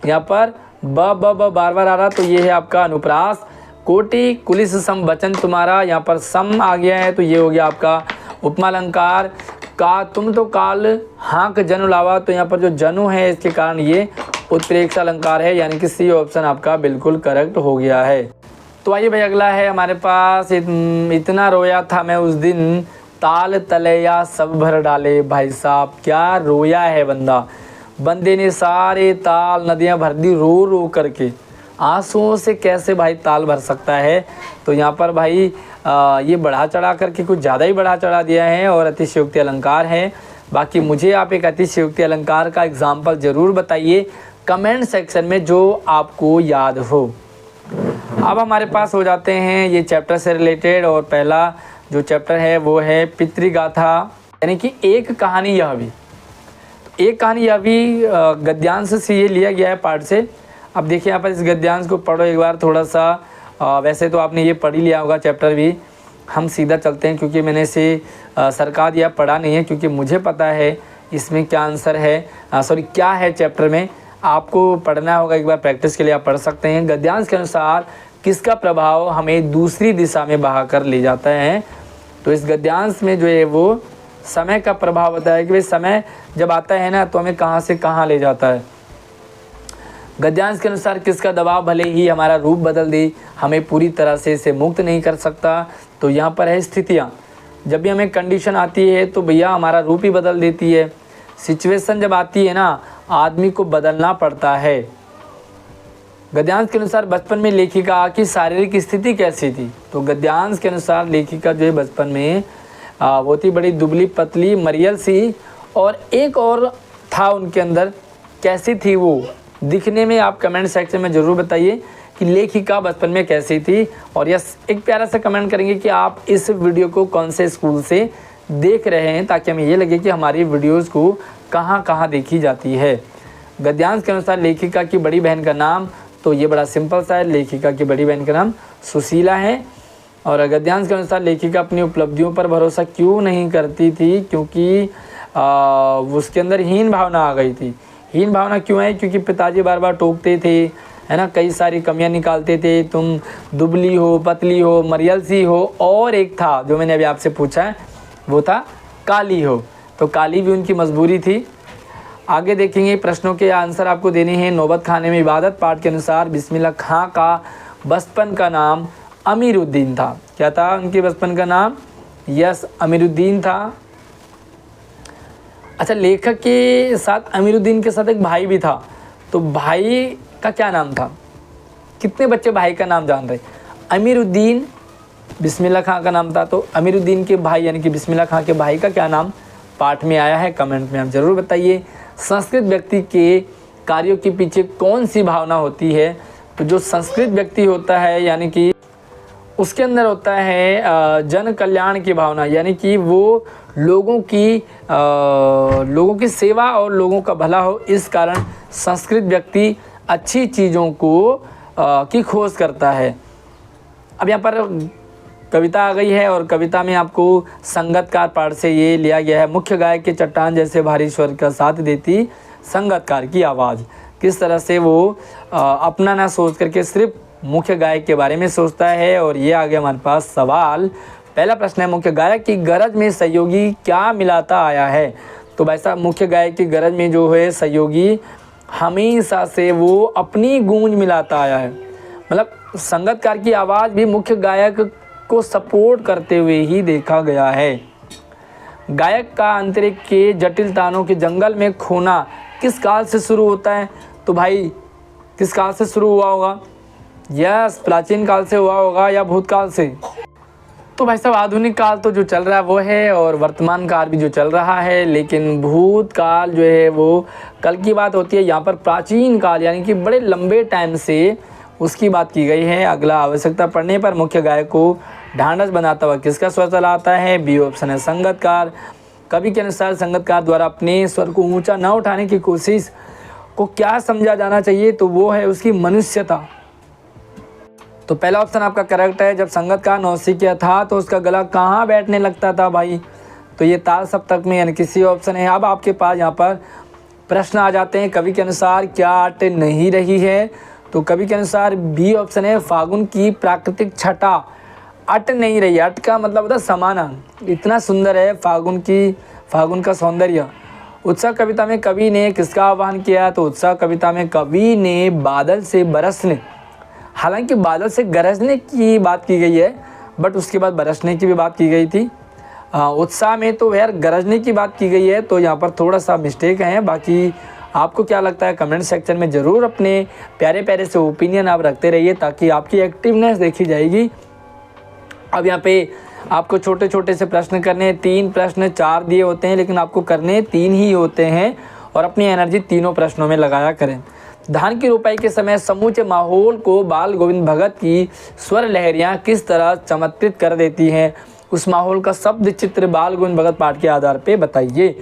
[SPEAKER 1] यहाँ पर ब बार बार आ रहा, तो ये है आपका अनुप्रास। कोटि कुलिस सम वचन तुम्हारा, यहाँ पर सम आ गया है तो ये हो गया आपका उपमालंकार। का तुम तो काल हाँक जनु लावा, तो यहाँ पर जो जनु है इसके कारण ये उत्प्रेक्षा अलंकार है, यानी कि सी ऑप्शन आपका बिल्कुल करेक्ट हो गया है। तो आइए भाई अगला है हमारे पास, इतना रोया था मैं उस दिन, ताल तलैया सब भर डाले। भाई साहब क्या रोया है बंदे ने सारे ताल नदियाँ भर दी रो रो करके। आंसुओं से कैसे भाई ताल भर सकता है? तो यहाँ पर भाई ये बढ़ा चढ़ा करके कुछ ज़्यादा ही बढ़ा चढ़ा दिया है और अतिशयोक्ति अलंकार है। बाकी मुझे आप एक अतिशयोक्ति अलंकार का एग्जाम्पल ज़रूर बताइए कमेंट सेक्शन में जो आपको याद हो। अब हमारे पास हो जाते हैं ये चैप्टर से रिलेटेड, और पहला जो चैप्टर है वो है पितृगाथा, यानी कि एक कहानी यह भी। एक कहानी यह भी गद्यांश से ये लिया गया है पाठ से। अब देखिए यहाँ पर इस गद्यांश को पढ़ो एक बार थोड़ा सा। वैसे तो आपने ये पढ़ ही लिया होगा चैप्टर भी, हम सीधा चलते हैं क्योंकि मैंने इसे सरकार दिया पढ़ा नहीं है, क्योंकि मुझे पता है इसमें क्या आंसर है, सॉरी क्या है चैप्टर में। आपको पढ़ना होगा एक बार, प्रैक्टिस के लिए आप पढ़ सकते हैं। गद्यांश के अनुसार किसका प्रभाव हमें दूसरी दिशा में बहा कर ले जाता है? तो इस गद्यांश में जो है वो समय का प्रभाव होता है कि भाई समय जब आता है ना तो हमें कहाँ से कहाँ ले जाता है। गद्यांश के अनुसार किसका दबाव भले ही हमारा रूप बदल दे, हमें पूरी तरह से इसे मुक्त नहीं कर सकता। तो यहाँ पर है स्थितियाँ। जब भी हमें कंडीशन आती है तो भैया हमारा रूप ही बदल देती है। सिचुएशन जब आती है ना, आदमी को बदलना पड़ता है। गद्यांश के अनुसार बचपन में लेखिका की शारीरिक स्थिति कैसी थी? तो गद्यांश के अनुसार लेखिका जो है बचपन में वो थी बड़ी दुबली पतली मरियल सी, और एक और था उनके अंदर, कैसी थी वो दिखने में? आप कमेंट सेक्शन में ज़रूर बताइए कि लेखिका बचपन में कैसी थी। और यस एक प्यारा सा कमेंट करेंगे कि आप इस वीडियो को कौन से स्कूल से देख रहे हैं, ताकि हमें ये लगे कि हमारी वीडियोज़ को कहाँ कहाँ देखी जाती है। गद्यांश के अनुसार लेखिका की बड़ी बहन का नाम, तो ये बड़ा सिंपल सा है, लेखिका की बड़ी बहन का नाम सुशीला है। और गद्यांश के अनुसार लेखिका अपनी उपलब्धियों पर भरोसा क्यों नहीं करती थी? क्योंकि उसके अंदर हीन भावना आ गई थी। हीन भावना क्यों है? क्योंकि पिताजी बार बार टोकते थे, है ना, कई सारी कमियां निकालते थे, तुम दुबली हो, पतली हो, मरियल सी हो, और एक था जो मैंने अभी आपसे पूछा है वो था काली हो। तो काली भी उनकी मजबूरी थी। आगे देखेंगे प्रश्नों के आंसर आपको देने हैं। नौबत खाने में इबादत पाठ के अनुसार बिस्मिल्लाह खां का बचपन का नाम अमीरुद्दीन था। क्या था उनके बचपन का नाम? यस अमीरुद्दीन था। अच्छा, लेखक के साथ अमीरुद्दीन के साथ एक भाई भी था, तो भाई का क्या नाम था? कितने बच्चे भाई का नाम जान रहे? अमीरुद्दीन बिस्मिल्लाह खां का नाम था, तो अमीरुद्दीन के भाई यानी कि बिस्मिल्लाह खां के भाई का क्या नाम पाठ में आया है? कमेंट में आप ज़रूर बताइए। संस्कृत व्यक्ति के कार्यों के पीछे कौन सी भावना होती है? तो जो संस्कृत व्यक्ति होता है यानी कि उसके अंदर होता है जन कल्याण की भावना, यानी कि वो लोगों की सेवा और लोगों का भला हो, इस कारण संस्कृत व्यक्ति अच्छी चीज़ों को की खोज करता है। अब यहाँ पर कविता आ गई है, और कविता में आपको संगतकार पाठ से ये लिया गया है। मुख्य गायक के चट्टान जैसे भारी स्वर का साथ देती संगतकार की आवाज़। किस तरह से वो अपना ना सोच करके सिर्फ मुख्य गायक के बारे में सोचता है। और ये आ गया हमारे पास सवाल। पहला प्रश्न है, मुख्य गायक की गरज में सहयोगी क्या मिलाता आया है? तो भाई साहब मुख्य गायक की गरज में जो है सहयोगी हमेशा से वो अपनी गूंज मिलाता आया है। मतलब संगतकार की आवाज़ भी मुख्य गायक को सपोर्ट करते हुए ही देखा गया है। गायक का अंतरिक्ष के जटिल तानों के जंगल में खोना किस काल से शुरू होता है? तो भाई किस काल से शुरू हुआ होगा? यस प्राचीन काल से हुआ होगा या भूतकाल से? तो भाई साहब आधुनिक काल तो जो चल रहा है वो है, और वर्तमान काल भी जो चल रहा है, लेकिन भूतकाल जो है वो कल की बात होती है। यहाँ पर प्राचीन काल यानी कि बड़े लंबे टाइम से उसकी बात की गई है। अगला, आवश्यकता पड़ने पर मुख्य गायक को ढांढस बनाता हुआ किसका स्वर चलाता है? बी ऑप्शन है संगतकार। कवि के अनुसार संगतकार द्वारा अपने स्वर को ऊंचा न उठाने की कोशिश को क्या समझा जाना चाहिए? तो वो है उसकी मनुष्यता। तो पहला ऑप्शन आपका करेक्ट है। जब संगतकार नौसिखिया था तो उसका गला कहाँ बैठने लगता था भाई? तो ये ताल सप्तक में यानी कि सी ऑप्शन है। अब आपके पास यहाँ पर प्रश्न आ जाते हैं। कवि के अनुसार क्या अट नहीं रही है? तो कवि के अनुसार बी ऑप्शन है, फागुन की प्राकृतिक छटा अट नहीं रही। अट का मतलब होता है समाना, इतना सुंदर है फागुन का सौंदर्य। उत्सव कविता में कवि ने किसका आह्वान किया? तो उत्सव कविता में कवि ने बादल से बरसने, हालांकि बादल से गरजने की बात की गई है, बट उसके बाद बरसने की भी बात की गई थी। उत्साह में तो यार गरजने की बात की गई है, तो यहाँ पर थोड़ा सा मिस्टेक है। बाकी आपको क्या लगता है कमेंट सेक्शन में ज़रूर अपने प्यारे प्यारे से ओपिनियन आप रखते रहिए, ताकि आपकी एक्टिवनेस देखी जाएगी। अब यहाँ पे आपको छोटे छोटे से प्रश्न करने, 3 प्रश्न 4 दिए होते हैं, लेकिन आपको करने 3 ही होते हैं और अपनी एनर्जी तीनों प्रश्नों में लगाया करें। धान की रोपाई के समय समूचे माहौल को बाल गोविंद भगत की स्वर लहरियाँ किस तरह चमत्कृत कर देती हैं? उस माहौल का शब्द चित्र बाल गोविंद भगत पाठ के आधार पे बताइए।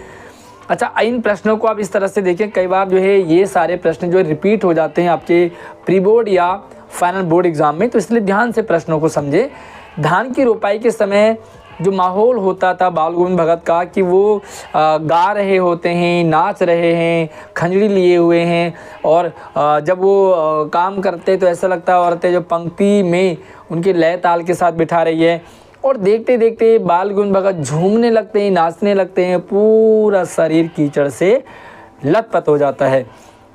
[SPEAKER 1] अच्छा, इन प्रश्नों को आप इस तरह से देखें, कई बार जो है ये सारे प्रश्न जो रिपीट हो जाते हैं आपके प्री बोर्ड या फाइनल बोर्ड एग्जाम में, तो इसलिए ध्यान से प्रश्नों को समझे। धान की रोपाई के समय जो माहौल होता था बाल गोविंद भगत का, कि वो गा रहे होते हैं, नाच रहे हैं, खंजड़ी लिए हुए हैं, और जब वो काम करते तो ऐसा लगता है औरतें जो पंक्ति में उनके लय ताल के साथ बिठा रही है, और देखते देखते बाल गोविंद भगत झूमने लगते हैं, नाचने लगते हैं, पूरा शरीर कीचड़ से लथपथ हो जाता है।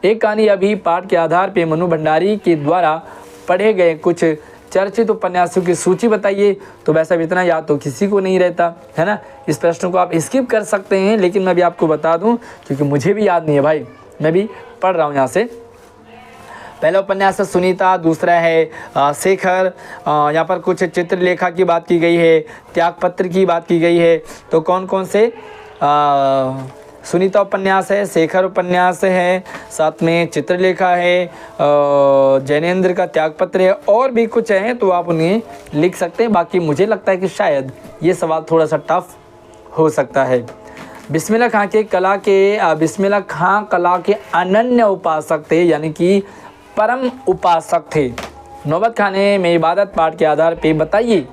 [SPEAKER 1] एक कहानी अभी पाठ के आधार पे मनु भंडारी के द्वारा पढ़े गए कुछ चर्चित उपन्यासों की सूची बताइए। तो वैसा भी इतना याद तो किसी को नहीं रहता है ना। इस प्रश्न को आप स्किप कर सकते हैं, लेकिन मैं भी आपको बता दूं क्योंकि मुझे भी याद नहीं है भाई, मैं भी पढ़ रहा हूं यहाँ से। पहला उपन्यास है सुनीता, दूसरा है शेखर। यहाँ पर कुछ चित्रलेखा की बात की गई है, त्यागपत्र की बात की गई है। तो कौन कौन से सुनीता उपन्यास है, शेखर उपन्यास है, साथ में चित्रलेखा है, जैनेन्द्र का त्यागपत्र है, और भी कुछ हैं तो आप उन्हें लिख सकते हैं। बाकी मुझे लगता है कि शायद ये सवाल थोड़ा सा टफ हो सकता है। बिस्मिल्लाह खां कला के अनन्य उपासक थे, यानी कि परम उपासक थे। नौबत खाने में इबादत पाठ के आधार पे बताइए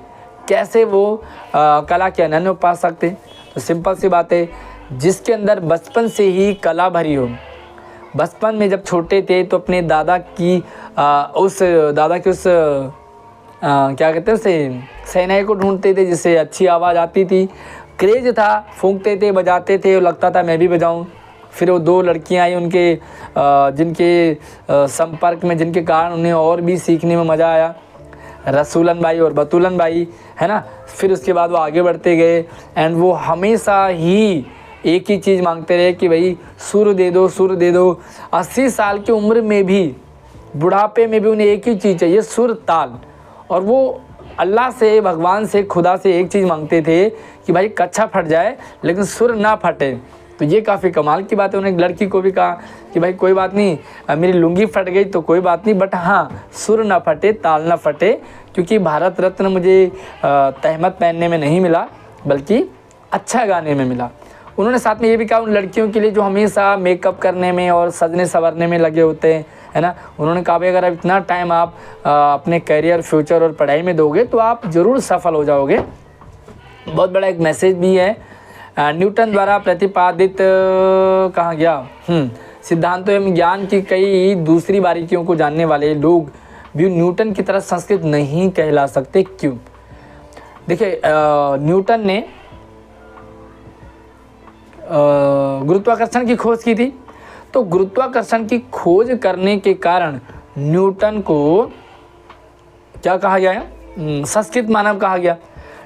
[SPEAKER 1] कैसे वो कला के अनन्य उपासक थे। तो सिंपल सी बात है, जिसके अंदर बचपन से ही कला भरी हो। बचपन में जब छोटे थे तो अपने दादा की उस क्या कहते हैं उसे, शहनाई को ढूंढते थे जिससे अच्छी आवाज़ आती थी। क्रेज था, फूंकते थे, बजाते थे और लगता था मैं भी बजाऊं। फिर वो 2 लड़कियां आई उनके जिनके संपर्क में, जिनके कारण उन्हें और भी सीखने में मज़ा आया, रसूलन बाई और बतूलन बाई, है ना। फिर उसके बाद वो आगे बढ़ते गए एंड वो हमेशा ही एक ही चीज़ मांगते रहे कि भाई सुर दे दो, सुर दे दो। 80 साल की उम्र में भी, बुढ़ापे में भी उन्हें एक ही चीज़ चाहिए, सुर ताल। और वो अल्लाह से, भगवान से, खुदा से एक चीज़ मांगते थे कि भाई कच्छा फट जाए लेकिन सुर ना फटे। तो ये काफ़ी कमाल की बात है। उन्हें एक लड़की को भी कहा कि भाई कोई बात नहीं, मेरी लुंगी फट गई तो कोई बात नहीं, बट हाँ सुर ना फटे, ताल ना फटे, क्योंकि भारत रत्न मुझे तहमत पहनने में नहीं मिला बल्कि अच्छा गाने में मिला। उन्होंने साथ में ये भी कहा उन लड़कियों के लिए जो हमेशा मेकअप करने में और सजने संवरने में लगे होते हैं, है ना। उन्होंने कहा भाई अगर अब इतना टाइम आप अपने करियर, फ्यूचर और पढ़ाई में दोगे तो आप ज़रूर सफल हो जाओगे। बहुत बड़ा एक मैसेज भी है। न्यूटन द्वारा प्रतिपादित कहा गया सिद्धांतों एवं ज्ञान की कई दूसरी बारीकियों को जानने वाले लोग भी न्यूटन की तरह संस्कृत नहीं कहला सकते, क्यों? देखिए, न्यूटन ने गुरुत्वाकर्षण की खोज की थी। तो गुरुत्वाकर्षण की खोज करने के कारण न्यूटन को क्या कहा गया है? संस्कृत मानव कहा गया।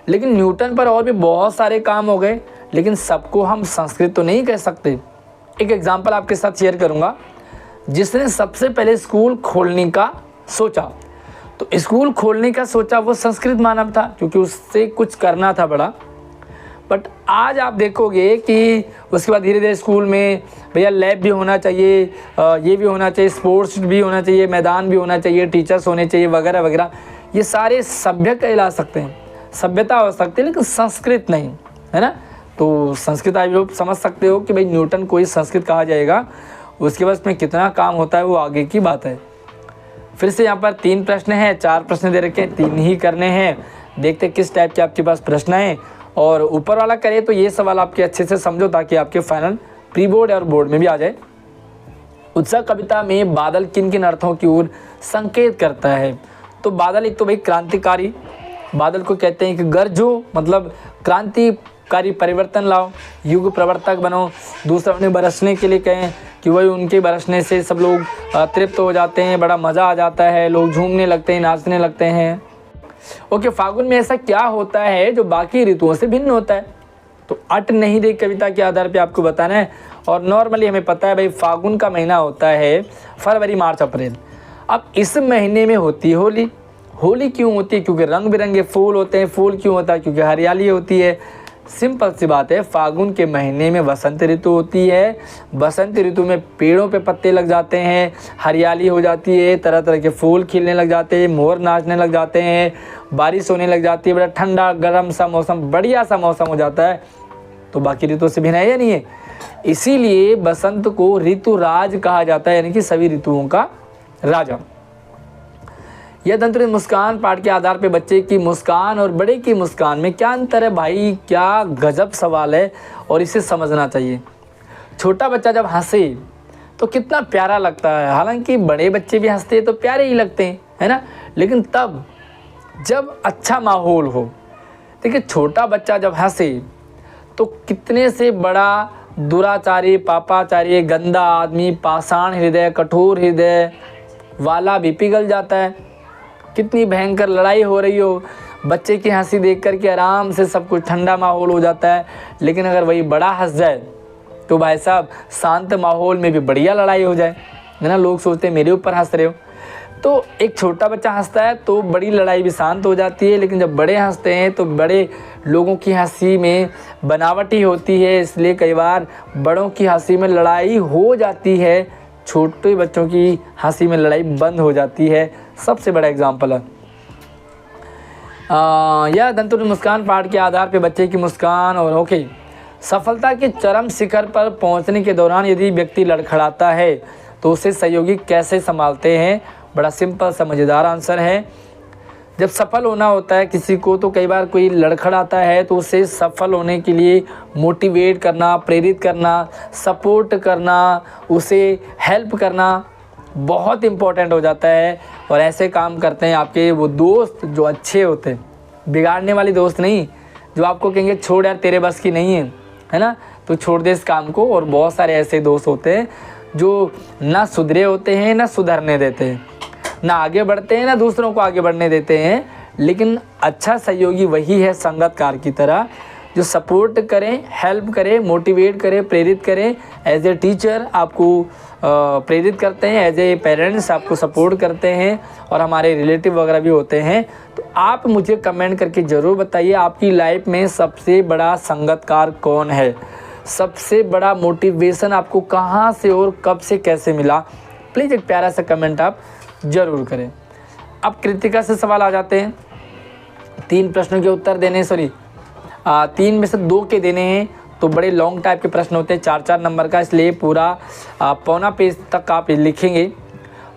[SPEAKER 1] लेकिन न्यूटन पर और भी बहुत सारे काम हो गए, लेकिन सबको हम संस्कृत तो नहीं कह सकते। एक एग्जांपल आपके साथ शेयर करूंगा। जिसने सबसे पहले स्कूल खोलने का सोचा, तो स्कूल खोलने का सोचा वो संस्कृत मानव था, क्योंकि उससे कुछ करना था बड़ा। बट आज आप देखोगे कि उसके बाद धीरे धीरे स्कूल में भैया लैब भी होना चाहिए, ये भी होना चाहिए, स्पोर्ट्स भी होना चाहिए, मैदान भी होना चाहिए, टीचर्स होने चाहिए, वगैरह वगैरह। ये सारे सभ्य कहला सकते हैं, सभ्यता हो सकती है, लेकिन संस्कृत नहीं, है ना। तो संस्कृत आप लोग समझ सकते हो कि भाई न्यूटन को ही संस्कृत कहा जाएगा। उसके बाद में कितना काम होता है वो आगे की बात है। फिर से यहाँ पर 3 प्रश्न हैं, 4 प्रश्न दे रखे हैं, 3 ही करने हैं। देखते किस टाइप के आपके पास प्रश्न हैं, और ऊपर वाला करे तो ये सवाल आपके अच्छे से समझो ताकि आपके फाइनल प्री बोर्ड और बोर्ड में भी आ जाए। उत्सव कविता में बादल किन किन अर्थों की ओर संकेत करता है? तो बादल एक तो भाई क्रांतिकारी, बादल को कहते हैं कि गरजो, मतलब क्रांतिकारी परिवर्तन लाओ, युग प्रवर्तक बनो। दूसरा, उन्हें बरसने के लिए कहें कि वही उनके बरसने से सब लोग तृप्त हो जाते हैं, बड़ा मज़ा आ जाता है, लोग झूमने लगते हैं, नाचने लगते हैं। ओके, फागुन में ऐसा क्या होता है जो बाकी ऋतुओं से भिन्न होता है? तो अट नहीं दे कविता के आधार पे आपको बताना है। और नॉर्मली हमें पता है भाई फागुन का महीना होता है फरवरी, मार्च, अप्रैल। अब इस महीने में होती है होली। होली क्यों होती है? क्योंकि रंग बिरंगे फूल होते हैं। फूल क्यों होता है? क्योंकि हरियाली होती है। सिंपल सी बात है। फागुन के महीने में वसंत ऋतु होती है। बसंत ऋतु में पेड़ों पे पत्ते लग जाते हैं, हरियाली हो जाती है, तरह तरह के फूल खिलने लग जाते हैं, मोर नाचने लग जाते हैं, बारिश होने लग जाती है, बड़ा ठंडा गर्म सा मौसम, बढ़िया सा मौसम हो जाता है। तो बाकी ऋतुओं से भिन्न है या नहीं है? इसीलिए बसंत को ऋतुराज कहा जाता है, यानी कि सभी ऋतुओं का राजा। यह दंतुरित मुस्कान पाठ के आधार पे बच्चे की मुस्कान और बड़े की मुस्कान में क्या अंतर है? भाई क्या गजब सवाल है और इसे समझना चाहिए। छोटा बच्चा जब हंसे तो कितना प्यारा लगता है, हालांकि बड़े बच्चे भी हंसते हैं तो प्यारे ही लगते हैं, है ना। लेकिन तब जब अच्छा माहौल हो, देखिए छोटा बच्चा जब हंसे तो कितने से बड़ा दुराचारी, पापाचारी, गंदा आदमी, पाषाण हृदय, कठोर हृदय वाला भी पिघल जाता है। कितनी भयंकर लड़ाई हो रही हो, बच्चे की हंसी देख कर के आराम से सब कुछ ठंडा माहौल हो जाता है। लेकिन अगर वही बड़ा हंस जाए तो भाई साहब शांत माहौल में भी बढ़िया लड़ाई हो जाए, है ना। लोग सोचते हैं मेरे ऊपर हंस रहे हो। तो एक छोटा बच्चा हंसता है तो बड़ी लड़ाई भी शांत हो जाती है। लेकिन जब बड़े हंसते हैं तो बड़े लोगों की हंसी में बनावटी होती है, इसलिए कई बार बड़ों की हंसी में लड़ाई हो जाती है, छोटे बच्चों की हंसी में लड़ाई बंद हो जाती है। सबसे बड़ा एग्जाम्पल है यह दंतुरित मुस्कान पाठ के आधार पे बच्चे की मुस्कान। और ओके, सफलता के चरम शिखर पर पहुंचने के दौरान यदि व्यक्ति लड़खड़ाता है तो उसे सहयोगी कैसे संभालते हैं? बड़ा सिंपल सा मज़ेदार आंसर है। जब सफल होना होता है किसी को तो कई बार कोई लड़खड़ाता है तो उसे सफल होने के लिए मोटिवेट करना, प्रेरित करना, सपोर्ट करना, उसे हेल्प करना बहुत इम्पोर्टेंट हो जाता है। और ऐसे काम करते हैं आपके वो दोस्त जो अच्छे होते हैं, बिगाड़ने वाले दोस्त नहीं, जो आपको कहेंगे छोड़ यार तेरे बस की नहीं है ना, तो छोड़ दे इस काम को। और बहुत सारे ऐसे दोस्त होते हैं जो ना सुधरे होते हैं, ना सुधरने देते हैं, ना आगे बढ़ते हैं, ना दूसरों को आगे बढ़ने देते हैं। लेकिन अच्छा सहयोगी वही है संगतकार की तरह, जो सपोर्ट करें, हेल्प करें, मोटिवेट करें, प्रेरित करें। एज ए टीचर आपको प्रेरित करते हैं, एज ए पेरेंट्स आपको सपोर्ट करते हैं, और हमारे रिलेटिव वगैरह भी होते हैं। तो आप मुझे कमेंट करके ज़रूर बताइए आपकी लाइफ में सबसे बड़ा संगतकार कौन है, सबसे बड़ा मोटिवेशन आपको कहाँ से और कब से कैसे मिला। प्लीज़ एक प्यारा सा कमेंट आप ज़रूर करें। अब कृतिका से सवाल आ जाते हैं। 3 प्रश्नों के उत्तर देने, 3 में से 2 के देने हैं, तो बड़े लॉन्ग टाइप के प्रश्न होते हैं, 4-4 नंबर का, इसलिए पूरा पौना पेज तक आप लिखेंगे।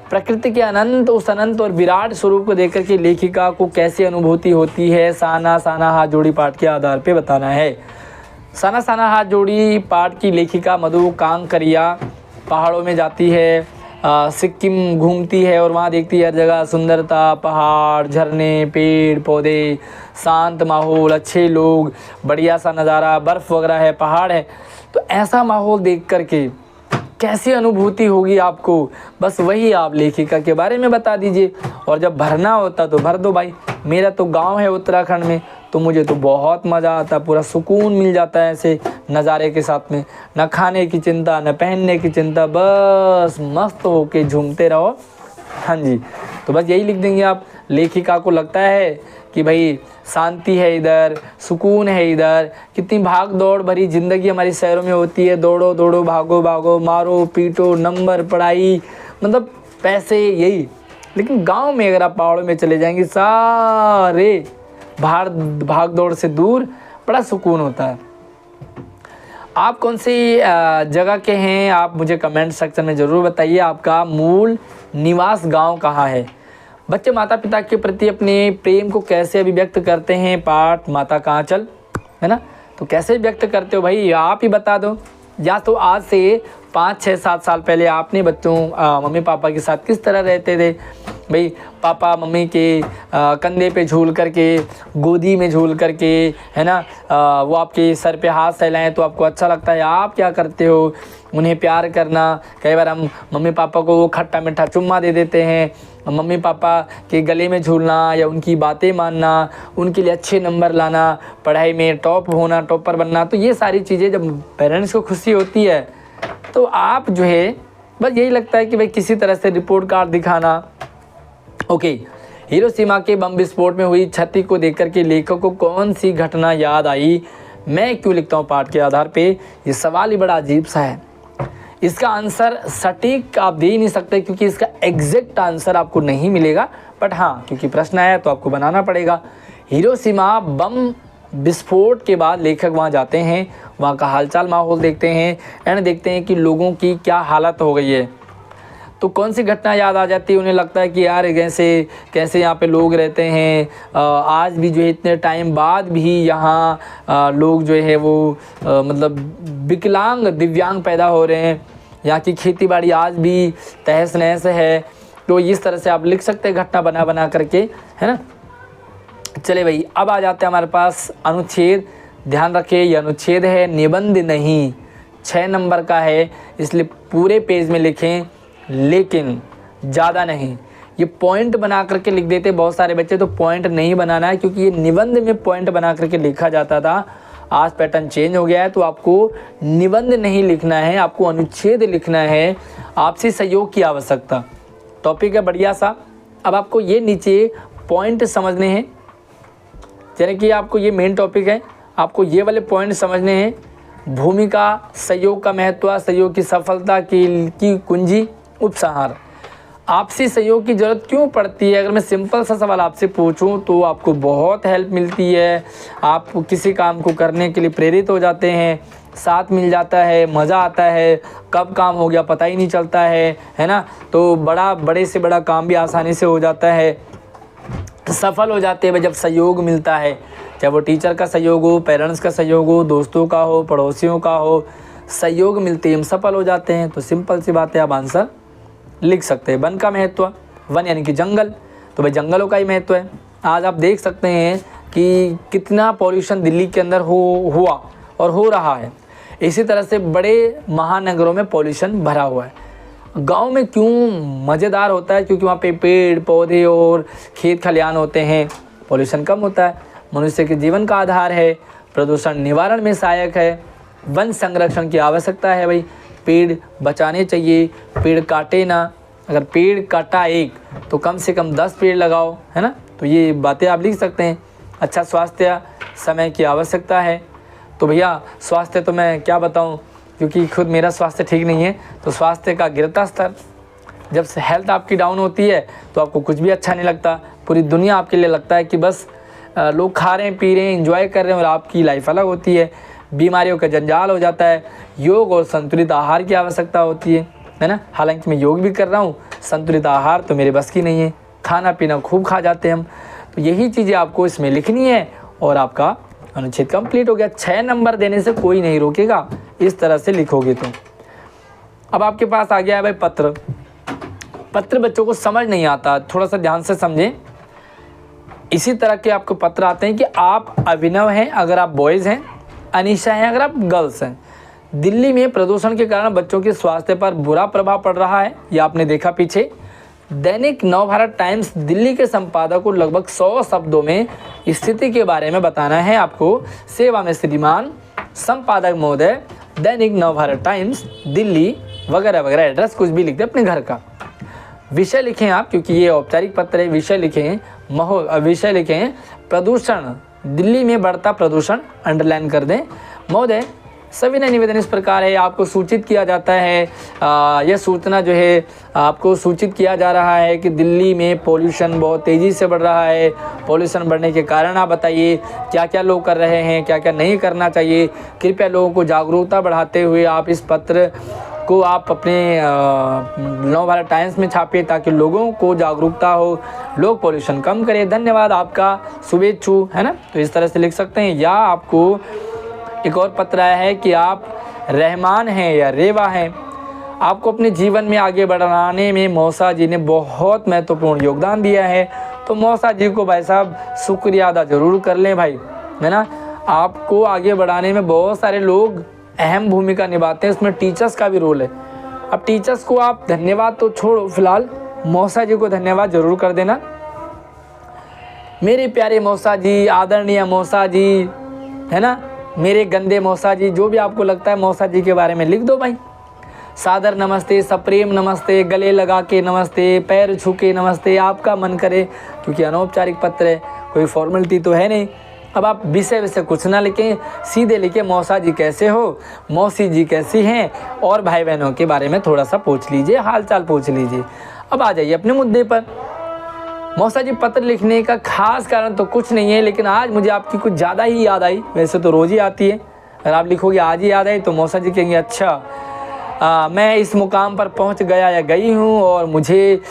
[SPEAKER 1] प्रकृति के अनंत, उस अनंत और विराट स्वरूप को देखकर के लेखिका को कैसी अनुभूति होती है? साना साना हाथ जोड़ी पाठ के आधार पे बताना है। साना साना हाथ जोड़ी पाठ की लेखिका मधु कांकरिया पहाड़ों में जाती है, सिक्किम घूमती है और वहाँ देखती है हर जगह सुंदरता, पहाड़, झरने, पेड़ पौधे, शांत माहौल, अच्छे लोग, बढ़िया सा नज़ारा, बर्फ़ वगैरह है, पहाड़ है। तो ऐसा माहौल देख कर के कैसी अनुभूति होगी आपको, बस वही आप लेखिका के बारे में बता दीजिए। और जब भरना होता तो भर दो भाई। मेरा तो गांव है उत्तराखंड में, तो मुझे तो बहुत मज़ा आता, पूरा सुकून मिल जाता है ऐसे नज़ारे के साथ में। न खाने की चिंता, न पहनने की चिंता, बस मस्त होके झूमते रहो। हाँ जी, तो बस यही लिख देंगे आप। लेखिका को लगता है कि भाई शांति है इधर, सुकून है इधर, कितनी भाग दौड़ भरी ज़िंदगी हमारी शहरों में होती है, दौड़ो दौड़ो, भागो भागो, मारो पीटो, नंबर, पढ़ाई, मतलब पैसे, यही। लेकिन गांव में अगर आप पहाड़ों में चले जाएंगे, सारे भाग दौड़ से दूर, बड़ा सुकून होता है। आप कौन सी जगह के हैं, आप मुझे कमेंट सेक्शन में ज़रूर बताइए। आपका मूल निवास गांव कहाँ है? बच्चे माता पिता के प्रति अपने प्रेम को कैसे अभिव्यक्त करते हैं? पाठ माता का आंचल, है ना। तो कैसे व्यक्त करते हो भाई, आप ही बता दो। या तो आज से 5, 6, 7 साल पहले आपने बच्चों मम्मी पापा के साथ किस तरह रहते थे भाई। पापा मम्मी के कंधे पे झूल करके, गोदी में झूल करके, है ना, वो आपके सर पे हाथ सहलाएं तो आपको अच्छा लगता है। आप क्या करते हो, उन्हें प्यार करना। कई बार हम मम्मी पापा को वो खट्टा मीठा चुम्मा दे देते हैं। मम्मी पापा के गले में झूलना या उनकी बातें मानना, उनके लिए अच्छे नंबर लाना, पढ़ाई में टॉप होना, टॉपर बनना, तो ये सारी चीज़ें जब पेरेंट्स को खुशी होती है तो आप जो है बस यही लगता है कि भाई किसी तरह से रिपोर्ट कार्ड दिखाना। ओके, हिरोशिमा के बम विस्फोट में हुई क्षति को देखकर के लेखक को कौन सी घटना याद आई? मैं क्यों लिखता हूँ पाठ के आधार पे? ये सवाल ही बड़ा अजीब सा है। इसका आंसर सटीक आप दे ही नहीं सकते क्योंकि इसका एग्जैक्ट आंसर आपको नहीं मिलेगा, बट हाँ क्योंकि प्रश्न आया तो आपको बनाना पड़ेगा। हिरोशिमा बम विस्फोट के बाद लेखक वहाँ जाते हैं, वहाँ का हालचाल माहौल देखते हैं एंड देखते हैं कि लोगों की क्या हालत हो गई है। तो कौन सी घटना याद आ जाती है? उन्हें लगता है कि यार कैसे यहाँ पे लोग रहते हैं, आज भी जो है इतने टाइम बाद भी यहाँ लोग जो है वो मतलब विकलांग दिव्यांग पैदा हो रहे हैं, यहाँ की खेती बाड़ी आज भी तहस नहस है। तो इस तरह से आप लिख सकते हैं घटना बना बना करके, है ना। चले भाई, अब आ जाते हैं हमारे पास अनुच्छेद। ध्यान रखें ये अनुच्छेद है, निबंध नहीं। 6 नंबर का है, इसलिए पूरे पेज में लिखें, लेकिन ज़्यादा नहीं। ये पॉइंट बना करके लिख देते बहुत सारे बच्चे, तो पॉइंट नहीं बनाना है क्योंकि ये निबंध में पॉइंट बना करके लिखा जाता था। आज पैटर्न चेंज हो गया है, तो आपको निबंध नहीं लिखना है, आपको अनुच्छेद लिखना है। आपसी सहयोग की आवश्यकता टॉपिक है बढ़िया सा। अब आपको ये नीचे पॉइंट समझने हैं, यानी कि आपको ये मेन टॉपिक है, आपको ये वाले पॉइंट समझने हैं। भूमिका, सहयोग का महत्व, सहयोग की सफलता की कुंजी, उपसंहार। आपसी सहयोग की ज़रूरत क्यों पड़ती है? अगर मैं सिंपल सा सवाल आपसे पूछूं तो आपको बहुत हेल्प मिलती है, आप किसी काम को करने के लिए प्रेरित हो जाते हैं, साथ मिल जाता है, मज़ा आता है, कब काम हो गया पता ही नहीं चलता है ना। तो बड़े से बड़ा काम भी आसानी से हो जाता है, सफल हो जाते हैं जब सहयोग मिलता है, चाहे वो टीचर का सहयोग हो, पेरेंट्स का सहयोग हो, दोस्तों का हो, पड़ोसियों का हो, सहयोग मिलते ही हम सफल हो जाते हैं। तो सिंपल सी बात है, आप आंसर लिख सकते हैं। वन का महत्व, वन यानी कि जंगल, तो भाई जंगलों का ही महत्व है। आज आप देख सकते हैं कि कितना पॉल्यूशन दिल्ली के अंदर हुआ और हो रहा है। इसी तरह से बड़े महानगरों में पॉल्यूशन भरा हुआ है। गांव में क्यों मज़ेदार होता है? क्योंकि वहाँ पे पेड़ पौधे और खेत खलिहान होते हैं, पॉल्यूशन कम होता है, मनुष्य के जीवन का आधार है, प्रदूषण निवारण में सहायक है। वन संरक्षण की आवश्यकता है भाई, पेड़ बचाने चाहिए, पेड़ काटे ना। अगर पेड़ काटा एक तो कम से कम 10 पेड़ लगाओ, है ना। तो ये बातें आप लिख सकते हैं। अच्छा स्वास्थ्य, समय की आवश्यकता है। तो भैया स्वास्थ्य तो मैं क्या बताऊं, क्योंकि खुद मेरा स्वास्थ्य ठीक नहीं है। तो स्वास्थ्य का गिरता स्तर, जब हेल्थ आपकी डाउन होती है तो आपको कुछ भी अच्छा नहीं लगता, पूरी दुनिया आपके लिए लगता है कि बस लोग खा रहे हैं, पी रहे हैं, एंजॉय कर रहे हैं और आपकी लाइफ अलग होती है। बीमारियों का जंजाल हो जाता है। योग और संतुलित आहार की आवश्यकता होती है ना। हालांकि मैं योग भी कर रहा हूँ, संतुलित आहार तो मेरे बस की नहीं है, खाना पीना खूब खा जाते हैं हम। तो यही चीज़ें आपको इसमें लिखनी है और आपका अनुच्छेद कंप्लीट हो गया। 6 नंबर देने से कोई नहीं रोकेगा, इस तरह से लिखोगे तो। अब आपके पास आ गया है भाई पत्र। पत्र बच्चों को समझ नहीं आता, थोड़ा सा ध्यान से समझें। इसी तरह के आपको पत्र आते हैं कि आप अभिनव हैं अगर आप बॉयज़ हैं, अनीशा हैं अगर आप गर्ल्स हैं। दिल्ली में प्रदूषण के कारण बच्चों के स्वास्थ्य पर बुरा प्रभाव पड़ रहा है, ये आपने देखा पीछे। दैनिक नवभारत टाइम्स दिल्ली के संपादक को लगभग 100 शब्दों में स्थिति के बारे में बताना है आपको। सेवा में श्रीमान संपादक महोदय, दैनिक नवभारत टाइम्स दिल्ली वगैरह वगैरह, एड्रेस कुछ भी लिख दे अपने घर का। विषय लिखें आप, क्योंकि ये औपचारिक पत्र है। विषय लिखें विषय लिखें प्रदूषण, दिल्ली में बढ़ता प्रदूषण, अंडरलाइन कर दें। महोदय सविनय निवेदन इस प्रकार है, आपको सूचित किया जाता है, यह सूचना जो है आपको सूचित किया जा रहा है कि दिल्ली में पॉल्यूशन बहुत तेज़ी से बढ़ रहा है। पॉल्यूशन बढ़ने के कारण आप बताइए क्या क्या लोग कर रहे हैं, क्या क्या नहीं करना चाहिए। कृपया लोगों को जागरूकता बढ़ाते हुए आप इस पत्र को आप अपने नवभारत टाइम्स में छापिए ताकि लोगों को जागरूकता हो, लोग पॉल्यूशन कम करें। धन्यवाद आपका, शुभेच्छु, है ना। तो इस तरह से लिख सकते हैं। या आपको एक और पत्र आया है कि आप रहमान हैं या रेवा हैं, आपको अपने जीवन में आगे बढ़ाने में मौसा जी ने बहुत महत्वपूर्ण योगदान दिया है। तो मौसा जी को भाई साहब शुक्रिया अदा ज़रूर कर लें भाई, है ना। आपको आगे बढ़ाने में बहुत सारे लोग अहम भूमिका निभाते हैं, उसमें टीचर्स का भी रोल है। अब टीचर्स को आप धन्यवाद तो छोड़ो, फिलहाल मौसा जी को धन्यवाद ज़रूर कर देना। मेरे प्यारे मौसा जी, आदरणीय मौसा जी, है ना, मेरे गंदे मौसा जी, जो भी आपको लगता है मौसा जी के बारे में लिख दो भाई। सादर नमस्ते, सप्रेम नमस्ते, गले लगा के नमस्ते, पैर छू के नमस्ते, आपका मन करे, क्योंकि अनौपचारिक पत्र है, कोई फॉर्मेलिटी तो है नहीं। अब आप विषय कुछ ना लिखें, सीधे लिखें मौसा जी कैसे हो, मौसी जी कैसी हैं, और भाई बहनों के बारे में थोड़ा सा पूछ लीजिए, हाल चाल पूछ लीजिए। अब आ जाइए अपने मुद्दे पर। मौसा जी पत्र लिखने का खास कारण तो कुछ नहीं है, लेकिन आज मुझे आपकी कुछ ज़्यादा ही याद आई। वैसे तो रोज़ ही आती है, अगर आप लिखोगे आज ही याद आई तो मौसा जी कहेंगे अच्छा मैं इस मुकाम पर पहुंच गया या गई हूं, और मुझे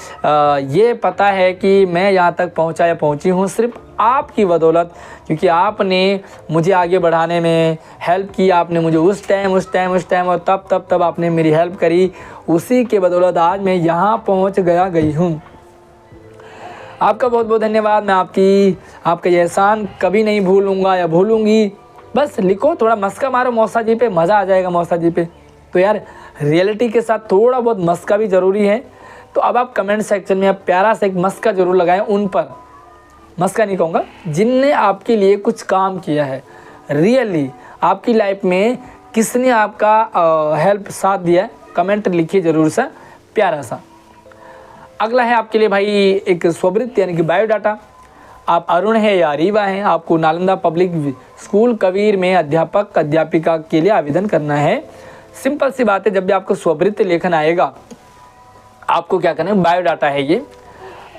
[SPEAKER 1] ये पता है कि मैं यहां तक पहुंचा या पहुंची हूं सिर्फ आपकी बदौलत, क्योंकि आपने मुझे आगे बढ़ाने में हेल्प की। आपने मुझे उस टाइम और तब आपने मेरी हेल्प करी, उसी के बदौलत आज मैं यहाँ पहुँच गई हूँ। आपका बहुत बहुत धन्यवाद। मैं आपका ये एहसान कभी नहीं भूलूंगा या भूलूंगी। बस लिखो, थोड़ा मस्का मारो मौसा जी पे, मज़ा आ जाएगा मौसा जी पे। तो यार रियलिटी के साथ थोड़ा बहुत मस्का भी ज़रूरी है। तो अब आप कमेंट सेक्शन में आप प्यारा सा एक मस्का ज़रूर लगाएं उन पर, मस्का नहीं कहूँगा, जिनने आपके लिए कुछ काम किया है। रियली आपकी लाइफ में किसने आपका हेल्प साथ दिया है, कमेंट लिखिए ज़रूर सा प्यारा सा। अगला है आपके लिए भाई एक स्ववृत्ति यानी कि बायोडाटा। आप अरुण है या रीवा हैं, आपको नालंदा पब्लिक स्कूल कबीर में अध्यापक अध्यापिका के लिए आवेदन करना है। सिंपल सी बात है, जब भी आपको स्ववृत्ति लेखन आएगा आपको क्या करना है, बायोडाटा है ये।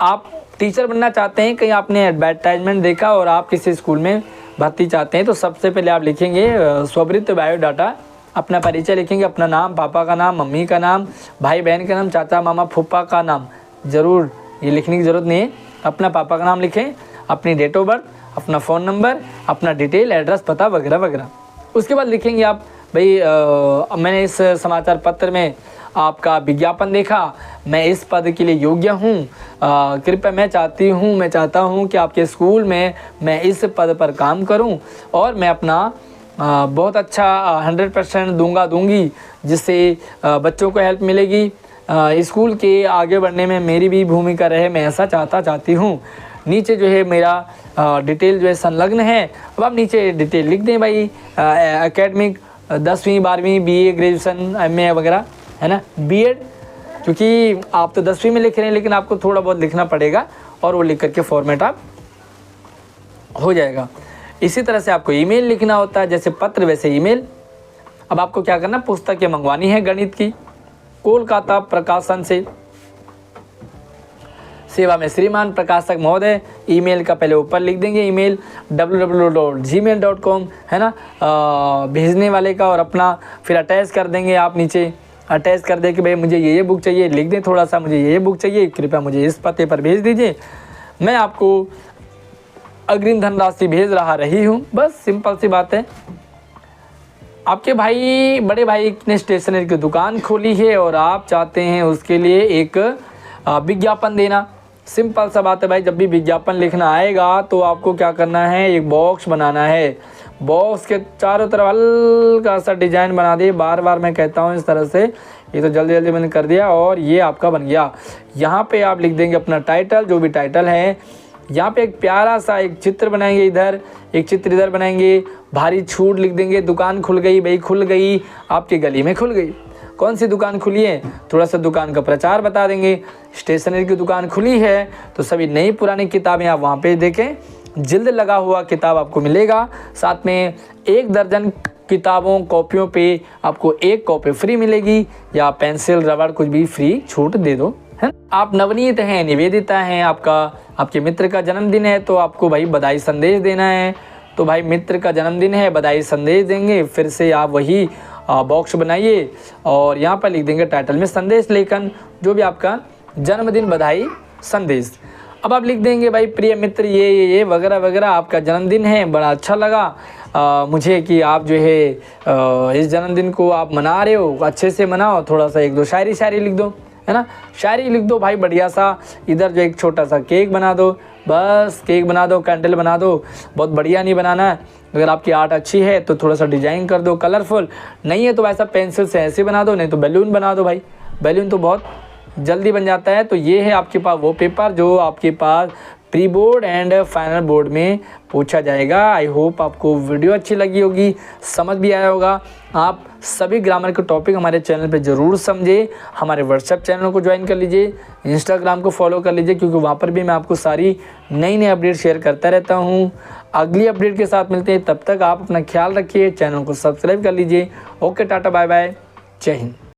[SPEAKER 1] आप टीचर बनना चाहते हैं, कहीं आपने एडवर्टाइजमेंट देखा और आप किसी स्कूल में भर्ती चाहते हैं, तो सबसे पहले आप लिखेंगे स्ववृत्ति बायोडाटा। अपना परिचय लिखेंगे, अपना नाम, पापा का नाम, मम्मी का नाम, भाई बहन का नाम, चाचा मामा फूफा का नाम, ज़रूर ये लिखने की ज़रूरत नहीं है। अपना पापा का नाम लिखें, अपनी डेट ऑफ बर्थ, अपना फ़ोन नंबर, अपना डिटेल, एड्रेस, पता वगैरह वगैरह। उसके बाद लिखेंगे आप भाई मैंने इस समाचार पत्र में आपका विज्ञापन देखा, मैं इस पद के लिए योग्य हूँ, कृपया मैं चाहता हूँ कि आपके स्कूल में मैं इस पद पर काम करूँ, और मैं अपना बहुत अच्छा 100% दूंगी, जिससे बच्चों को हेल्प मिलेगी, स्कूल के आगे बढ़ने में मेरी भी भूमिका रहे, मैं ऐसा चाहती हूँ। नीचे जो है मेरा डिटेल जो है संलग्न है। अब आप नीचे डिटेल लिख दें भाई, एकेडमिक 10वीं 12वीं BA ग्रेजुएशन MA वगैरह, है ना, B.Ed, क्योंकि आप तो 10वीं में लिख रहे हैं, लेकिन आपको थोड़ा बहुत लिखना पड़ेगा, और वो लिख करके फॉर्मेट आप हो जाएगा। इसी तरह से आपको ईमेल लिखना होता है, जैसे पत्र वैसे ईमेल। अब आपको क्या करना, पुस्तकें मंगवानी है गणित की, कोलकाता प्रकाशन से, सेवा में श्रीमान प्रकाशक महोदय। ईमेल का पहले ऊपर लिख देंगे ईमेल www.gmail.com, है ना, भेजने वाले का, और अपना फिर अटैच कर देंगे। आप नीचे अटैच कर दें कि भाई मुझे ये बुक चाहिए, लिख दें थोड़ा सा, मुझे ये बुक चाहिए, कृपया मुझे इस पते पर भेज दीजिए, मैं आपको अग्रिम धनराशि भेज रही हूँ। बस सिंपल सी बात है। आपके भाई, बड़े भाई ने स्टेशनरी की दुकान खोली है और आप चाहते हैं उसके लिए एक विज्ञापन देना। सिंपल सा बात है भाई, जब भी विज्ञापन लिखना आएगा तो आपको क्या करना है, एक बॉक्स बनाना है। बॉक्स के चारों तरफ हल्का सा डिजाइन बना दिए, बार बार मैं कहता हूँ इस तरह से, ये तो जल्दी जल्दी मैंने कर दिया, और ये आपका बन गया। यहाँ पे आप लिख देंगे अपना टाइटल, जो भी टाइटल है। यहाँ पे एक प्यारा सा एक चित्र बनाएंगे, इधर एक चित्र इधर बनाएंगे, भारी छूट लिख देंगे, दुकान खुल गई भाई, खुल गई आपकी गली में, खुल गई। कौन सी दुकान खुली है, थोड़ा सा दुकान का प्रचार बता देंगे। स्टेशनरी की दुकान खुली है तो सभी नई पुरानी किताबें आप वहाँ पे देखें, जिल्द लगा हुआ किताब आपको मिलेगा, साथ में 1 दर्जन किताबों कॉपियों पे आपको 1 कॉपी फ्री मिलेगी, या पेंसिल रबड़ कुछ भी फ्री छूट दे दो, है। आप नवनीत हैं, निवेदिता हैं, आपके मित्र का जन्मदिन है, तो आपको भाई बधाई संदेश देना है, तो भाई मित्र का जन्मदिन है, बधाई संदेश देंगे। फिर से आप वही बॉक्स बनाइए और यहाँ पर लिख देंगे टाइटल में संदेश लेखन, जो भी आपका जन्मदिन बधाई संदेश। अब आप लिख देंगे भाई प्रिय मित्र ये वगैरह वगैरह, आपका जन्मदिन है, बड़ा अच्छा लगा, मुझे कि आप जो है इस जन्मदिन को आप मना रहे हो, अच्छे से मनाओ, थोड़ा सा 1-2 शायरी लिख दो, है ना, शायरी लिख दो भाई बढ़िया सा। इधर जो एक छोटा सा केक बना दो, बस केक बना दो, कैंडल बना दो, बहुत बढ़िया नहीं बनाना है। अगर आपकी आर्ट अच्छी है तो थोड़ा सा डिजाइन कर दो कलरफुल, नहीं है तो वैसा पेंसिल से ऐसे बना दो, नहीं तो बैलून बना दो भाई, बैलून तो बहुत जल्दी बन जाता है। तो ये है आपके पास वो पेपर जो आपके पास pre board and final board में पूछा जाएगा। आई होप आपको वीडियो अच्छी लगी होगी, समझ भी आया होगा। आप सभी ग्रामर के टॉपिक हमारे चैनल पे ज़रूर समझे। हमारे व्हाट्सएप चैनल को ज्वाइन कर लीजिए, इंस्टाग्राम को फॉलो कर लीजिए, क्योंकि वहाँ पर भी मैं आपको सारी नई अपडेट शेयर करता रहता हूँ। अगली अपडेट के साथ मिलते हैं, तब तक आप अपना ख्याल रखिए, चैनल को सब्सक्राइब कर लीजिए। ओके, टाटा बाय बाय, जय हिंद।